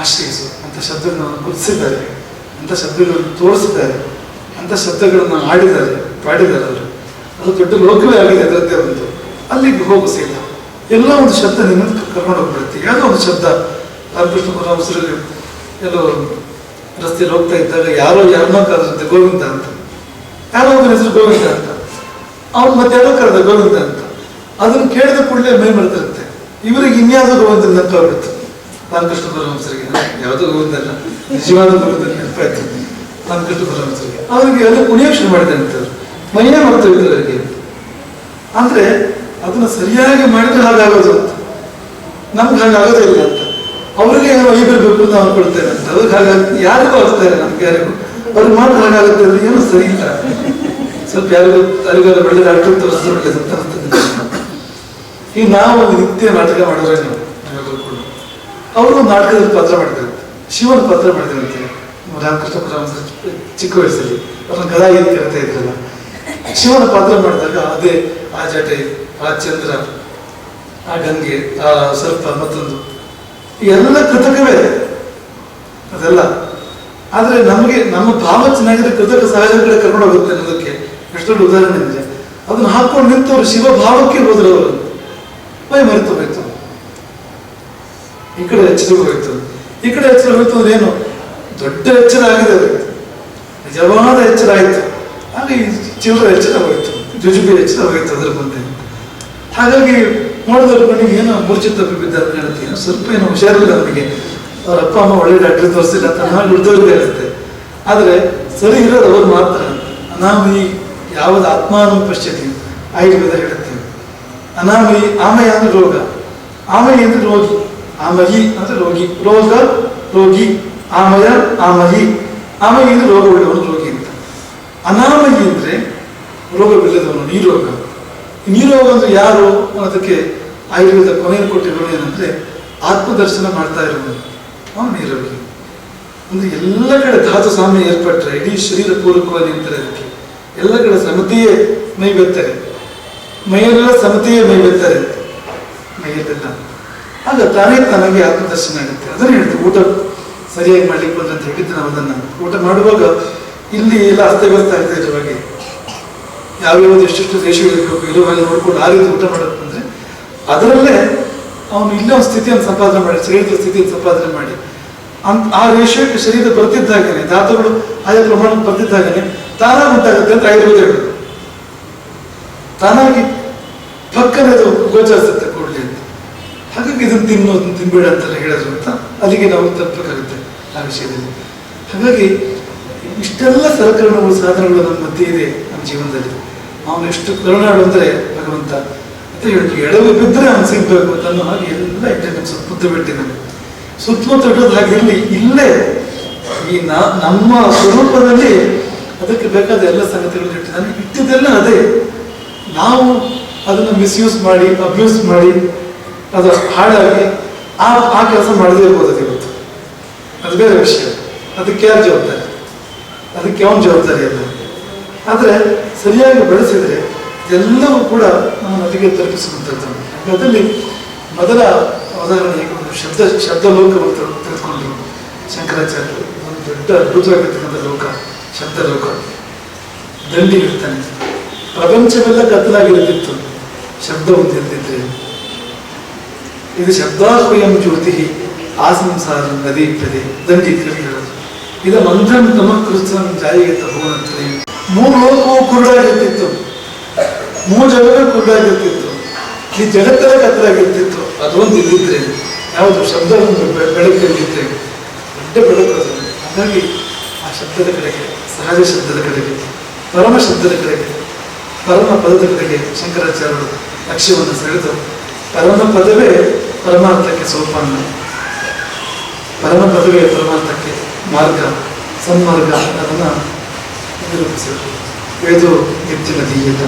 Speaker 1: ಆಶ್ರಯಿಸು, ಅಂಥ ಶಬ್ದಗಳನ್ನು ಗುರುತಿಸಿದ್ದಾರೆ, ಅಂಥ ಶಬ್ದಗಳನ್ನು ತೋರಿಸಿದ್ದಾರೆ, ಅಂಥ ಶಬ್ದಗಳನ್ನು ಆಡಿದ್ದಾರೆ, ಪಾಡಿದ್ದಾರೆ ಅವರು. ಅದು ದೊಡ್ಡ ಲೋಕವೇ ಆಗಿದೆ ಅದರದ್ದೇ ಒಂದು. ಅಲ್ಲಿಗೆ ಹೋಗು ಸೀದ ಎಲ್ಲ ಒಂದು ಶಬ್ದ ನಿನ್ನ ಕರ್ಕೊಂಡು ಹೋಗ್ಬಿಡುತ್ತೆ. ಯಾವುದೋ ಒಂದು ಶಬ್ದ. ರಾಮಕೃಷ್ಣ ಪರಮಹಂಸರಲ್ಲಿ ಎಲ್ಲೋ ರಸ್ತೆಯಲ್ಲಿ ಹೋಗ್ತಾ ಇದ್ದಾಗ ಯಾರೋ ಯಾರನ್ನೋ ಕರೆದಂತೆ ಗೋವಿಂದ ಅಂತ, ಯಾರೋ ಒಬ್ಬನ ಹೆಸರು ಗೋವಿಂದ ಅಂತ, ಅವ್ನು ಮತ್ತೆ ಯಾರೋ ಕರೆದ ಗೋವಿಂದ ಅಂತ. ಅದನ್ನು ಕೇಳಿದ ಕೂಡಲೇ ಮೈ ಮರೆತಿರುತ್ತೆ. ಇವರಿಗೆ ಇನ್ಯಾವುದೋ ಗೋವಿಂದ ನೆನಪಾಗ್ಬಿಡ್ತು. ರಾಮಕೃಷ್ಣ ಪರಮಹಂಸರಿಗೆ ಯಾವುದೋ ಗೋವಿಂದ ಅಲ್ಲ, ನಿಜವಾದ ಗೋವಿಂದ ನೆನಪಾಯ್ತು ರಾಮಕೃಷ್ಣ ಪರಮಹಂಸರಿಗೆ. ಅವರಿಗೆ ಎಲ್ಲ ಕುಣಿಯೋಕೆ ಶುರು ಮಾಡಿದೆ ಅಂತವ್ರು, ಮೈಯೇ ಮರೆತು ಇದ್ರು ಅವರಿಗೆ. ಅಂದ್ರೆ ಅದನ್ನ ಸರಿಯಾಗಿ ಮಾಡಿದ್ರೆ ಹಾಗಾಗೋದು ಅಂತ, ನಮ್ಗೆ ಹಾಗಾಗೋದೇ ಇಲ್ಲ ಅಂತ. ಅವ್ರಿಗೆ ಏನೋ ಐಬಿರ್ಬೇಕು ಅಂತ ಅನ್ಕೊಳ್ತೇನೆ ಅಂತ. ಅವ್ರಿಗೆ ಹಾಗಾಗಿ ಯಾರಿಗೂ ಆಗ್ತಾರೆ, ನಮ್ಗೆ ಯಾರಿಗೂ ಅವ್ರಿಗೆ ಮಾತ್ರ ಹಾಗಾಗುತ್ತೆ ಅಂದ್ರೆ ಏನೋ ಸರಿ ಇಲ್ಲ. ಸ್ವಲ್ಪ ಯಾರಿಗೂ ಯಾರಿಗಾರು ಒಳ್ಳೆ ಡಾಕ್ಟರ್ ತೋರಿಸಿದ್ರೆ ಒಳ್ಳೇದು ಅಂತ ಅನ್ಸ್ತದೆ. ಈಗ ನಾವು ನಿತ್ಯ ನಾಟಕ ಮಾಡಿದ್ರೆ ಕೂಡ ಅವರು ನಾಟಕದಲ್ಲಿ ಪಾತ್ರ ಮಾಡಿದಿರುತ್ತೆ, ಶಿವನ ಪಾತ್ರ ಮಾಡಿದಿರುತ್ತೆ. ರಾಮಕೃಷ್ಣ ಪರಮಹಂಸ ಚಿಕ್ಕ ವಯಸ್ಸಲ್ಲಿ ಅವ್ರನ್ನ ಗದಾ ಏನು ಕರಿತಾ ಇದ್ರಲ್ಲ, ಶಿವನ ಪಾತ್ರ ಮಾಡಿದಾಗ ಅದೇ ಆ ಜಟೆ, ಆ ಚಂದ್ರ, ಆ ಗಂಗೆ, ಆ ಸರ್ಪ, ಮತ್ತೊಂದು ಎಲ್ಲ ಕೃತಕವೇ ಅದೆಲ್ಲ. ಆದ್ರೆ ನಮಗೆ ನಮ್ಮ ಭಾವ ಚೆನ್ನಾಗಿದ್ರೆ ಕೃತಕ ಸಹಜ ಕಡೆ ಕರ್ಕೊಂಡು ಹೋಗುತ್ತೆ ಅನ್ನೋದಕ್ಕೆ ಎಷ್ಟು ದೊಡ್ಡ ಉದಾಹರಣೆ ಇದೆ. ಅದನ್ನ ಹಾಕೊಂಡು ನಿಂತವ್ರು ಶಿವ ಭಾವಕ್ಕೆ ಹೋದ್ರು, ಅವರು ಮೈ ಮರೆತು ಹೋಯ್ತು. ಈ ಕಡೆ ಎಚ್ಚರ ಹೋಯ್ತು, ಈ ಕಡೆ ಎಚ್ಚರ ಹೋಯ್ತು ಅಂದ್ರೆ ಏನು ದೊಡ್ಡ ಎಚ್ಚರ ಆಗಿದೆ ಅವರಿಗೆ, ನಿಜವಾದ ಎಚ್ಚರ ಆಯ್ತು. ಆಗ ಈ ಚಿಲ್ಲರ ಎಚ್ಚರ ಹೋಯ್ತು, ಜುಜುಬಿ ಎಚ್ಚರ ಹೋಯ್ತು ಅದ್ರ ಮುಂದೆ. ಹಾಗಾಗಿ ನೋಡಿದವ್ರ ಕಣ್ಣಿಗೆ ಏನೋ ಮೂರ್ಛೆ ತಪ್ಪಿ ಬಿದ್ದಾರೆ ಕಾಣುತ್ತೆ, ಸ್ವಲ್ಪ ಏನೋ ಹುಷಾರಿಲ್ಲ ಅವನಿಗೆ, ಅವ್ರ ಅಪ್ಪ ಅಮ್ಮ ಒಳ್ಳೆ ಡಾಕ್ಟರ್ ತೋರಿಸಿಲ್ಲ ಅಂತ ಹಾಗೆ ಉಳಿದವ್ರಿಗೆ ಇರುತ್ತೆ. ಆದ್ರೆ ಸರಿ ಇರೋದು ಅವ್ರು ಮಾತ್ರ. ಅನಾಮಯಿ ಯಾವ್ದು ಆತ್ಮಾನು ಪಶ್ಚಾತಿ ಆಯುರ್ವೇದ ಹೇಳುತ್ತೆ. ಅನಾಮಯಿ, ಆಮಯ ಅಂದ್ರೆ ರೋಗ, ಆಮಯಿ ಅಂದ್ರೆ ರೋಗಿ, ಆಮಯಿ ಅಂದ್ರೆ ರೋಗಿ, ರೋಗ ರೋಗಿ, ಆಮಯ ಆಮಯಿ. ಆಮಯಿ ಅಂದ್ರೆ ರೋಗ ಉಳ್ಳವನು ರೋಗಿ ಅಂತ. ಅನಾಮಯಿ ಅಂದ್ರೆ ರೋಗವಿಲ್ಲದವನು, ನೀರೋಗ. ನೀರೋಗ ಅಂದ್ರೆ ಯಾರು ಅನ್ನೋದಕ್ಕೆ ಆಯುರ್ವೇದ ಕೊನೆಯನ್ನು ಕೊಟ್ಟಿರೋದು ಏನಂದ್ರೆ ಆತ್ಮದರ್ಶನ ಮಾಡ್ತಾ ಇರೋದು ಅವನು ನೀರೋಗಿ. ಅಂದ್ರೆ ಎಲ್ಲ ಕಡೆ ಧಾತು ಸಾಮ್ಯ ಏರ್ಪಟ್ರೆ ಇಡೀ ಶರೀರ ಪೂರಕವಾಗಿ ನಿಂತರೆ ಅದಕ್ಕೆ ಎಲ್ಲ ಕಡೆ ಸಮತೆಯೇ ಮೈ ಬೆತ್ತರೆ, ಮೈಯಲ್ಲೆಲ್ಲ ಸಮತೆಯೇ ಮೈ ಬೆತ್ತರೆ ಮೈಯಲ್ಲೆಲ್ಲ. ಆಗ ತಾನೇ ತನಗೆ ಆತ್ಮದರ್ಶನ ಆಗುತ್ತೆ. ಅದನ್ನು ಹೇಳ್ತೀವಿ, ಊಟ ಸರಿಯಾಗಿ ಮಾಡ್ಲಿಕ್ಕೆ ಬಂದ್ರೆ ಅಂತ ಹೇಳಿದ್ದು ನಾವು ಅದನ್ನು. ಊಟ ಮಾಡುವಾಗ ಇಲ್ಲಿ ಎಲ್ಲ ಅಸ್ತವ್ಯಸ್ತ ಆಗ್ತಾ ಇರೋ ಹಾಗೆ ಯಾವ್ಯಾವ್ದು ಎಷ್ಟೆಷ್ಟು ರೇಷಿಯೋ ಇರಬೇಕು ಇರೋ ಹಾಗೆ ನೋಡ್ಕೊಂಡು ಆ ರೀತಿ ಊಟ ಮಾಡೋದು ಅಂದ್ರೆ ಅದರಲ್ಲೇ ಅವನು ಇಲ್ಲೇ ಒಂದು ಸ್ಥಿತಿಯನ್ನು ಸಂಪಾದನೆ ಮಾಡಿ, ಶರೀರದ ಸ್ಥಿತಿಯನ್ನು ಸಂಪಾದನೆ ಮಾಡಿ ಆ ರೇಷಿಯೋಕ್ಕೆ ಶರೀರ ಬರ್ತಿದ್ದಾಗೇನೆ, ಧಾತುಗಳು ಆಯಾ ಪ್ರಮಾಣಕ್ಕೆ ಬರ್ತಿದ್ದಾಗೇನೆ ತಾನಾಗಿ ಉಂಟಾಗುತ್ತೆ ಅಂತ ಆಯುರ್ವೇದ ಹೇಳುದು. ತಾನಾಗಿ ಪಕ್ಕನೆ ಅದು ಗೋಚರಿಸುತ್ತೆ ಕೂಡಲೇ ಅಂತ. ಹಾಗಾಗಿ ಇದನ್ನು ತಿನ್ಬೇಡ ಅಂತೆಲ್ಲ ಹೇಳಿದ್ರು ಅಂತ ಅಲ್ಲಿಗೆ ನಾವು ತಲುಪಬೇಕಾಗುತ್ತೆ ಆ ವಿಷಯದಲ್ಲಿ. ಹಾಗಾಗಿ ಇಷ್ಟೆಲ್ಲ ಸಲಕರಣೆಗಳು ಸಾಧನಗಳು ನಮ್ಮ ಮಧ್ಯೆ ಇದೆ ನಮ್ಮ ಜೀವನದಲ್ಲಿ. ಅವನು ಎಷ್ಟು ಕರುಣಾಡು ಅಂದರೆ ಭಗವಂತ ಅಂತ ಹೇಳಿದ್ರು, ಎಡವು ಬಿದ್ದರೆ ಅವನು ಸಿಗ್ಬೇಕು ಅಂತ ಅನ್ನೋ ಹಾಗೆ ಎಲ್ಲ ಇಟ್ಟೆ ನಮ್ಮ ಸುತ್ತಮುತ್ತ ಬಿಟ್ಟಿದ್ದಾನೆ. ಸುತ್ತಮುತ್ತ ಇಟ್ಟೋದು ಹಾಗಿರಲಿ, ಇಲ್ಲೇ ಈ ನಮ್ಮ ಸ್ವರೂಪದಲ್ಲಿ ಅದಕ್ಕೆ ಬೇಕಾದ ಎಲ್ಲ ಸಂಗತಿಗಳನ್ನು ಇಟ್ಟಿದ್ದಾನೆ. ಇಟ್ಟಿದ್ದೆಲ್ಲ ಅದೇ. ನಾವು ಅದನ್ನು ಮಿಸ್ಯೂಸ್ ಮಾಡಿ ಅಬ್ಯೂಸ್ ಮಾಡಿ ಅದು ಹಾಳಾಗಿ ಆ ಕೆಲಸ ಮಾಡದೇ ಇರ್ಬೋದು ಇವತ್ತು. ಅದು ಬೇರೆ ವಿಷಯ. ಅದಕ್ಕೆ ಯಾರು ಜವಾಬ್ದಾರಿ? ಅದಕ್ಕೆ ಅವನ ಜವಾಬ್ದಾರಿ ಅಲ್ಲ. ಆದರೆ ಸರಿಯಾಗಿ ಬೆಳೆಸಿದ್ರೆ ಎಲ್ಲವೂ ಕೂಡ ನಾವು ನದಿಗೆ ತಲುಪಿಸುವಂಥದ್ದು. ಅದರಲ್ಲಿ ಮೊದಲ ಉದಾಹರಣೆ ಶಬ್ದಲೋಕವನ್ನು ತೆಗೆದುಕೊಂಡ್ರು ಶಂಕರಾಚಾರ್ಯರು. ಒಂದು ದೊಡ್ಡ ಅದ್ಭುತವಾಗಿರ್ತಕ್ಕಂಥ ಲೋಕ ಶಬ್ದಲೋಕ. ದಂಡಿ ಇರ್ತಾನೆ, ಪ್ರಪಂಚವೆಲ್ಲ ಕತ್ತಲಾಗಿರುತ್ತಿತ್ತು ಶಬ್ದ ಹೊಂದಿರ್ತಿದ್ರೆ. ಇದು ಶಬ್ದಾಹ್ವಯಂ ಜ್ಯೋತಿ ಆ ಸಂಸಾರ ನದಿ ಇರ್ತದೆ ದಂಡಿ ಹೇಳೋದು. ಇದು ಮಂಥನ್ ತಮ ಕೃಷ್ಣನ್ ಜಾಯಿಗೆ ತಗೋಣಂತೆ. ಮೂರು ಲೋಕವು ಕುರುಡಾಗಿರ್ತಿತ್ತು, ಮೂರು ಜಗವೇ ಕುರುಡಾಗಿರ್ತಿತ್ತು, ಈ ಜಗತ್ತರ ಕತ್ತಲಾಗಿರ್ತಿತ್ತು. ಅದೊಂದು ಇದ್ದಿದ್ರೆ ಯಾವುದು ಶಬ್ದ ಒಂದು ಬೆಳಕಲ್ಲಿದ್ದರೆ ದೊಡ್ಡ ಬೆಳಕು ಅದು. ಹಾಗಾಗಿ ಆ ಶಬ್ದದ ಕಡೆಗೆ, ಸಹಜ ಶಬ್ದದ ಕಡೆಗೆ, ಪರಮ ಶಬ್ದದ ಕಡೆಗೆ, ಪರಮ ಪದದ ಕಡೆಗೆ ಶಂಕರಾಚಾರ್ಯರು ಲಕ್ಷ್ಯವನ್ನು ಸೆಳೆದು ಪರಮ ಪದವೇ ಪರಮಾರ್ಥಕ್ಕೆ ಸೋಪಾನ, ಪರಮ ಪದವೇ ಪರಮಾರ್ಥಕ್ಕೆ ಮಾರ್ಗ, ಸನ್ಮಾರ್ಗ ಅದನ್ನು ನಿರೂಪಿಸಿದರು. ವೇದೋ ಗಿರ್ಜಿನ ದೀಯತ.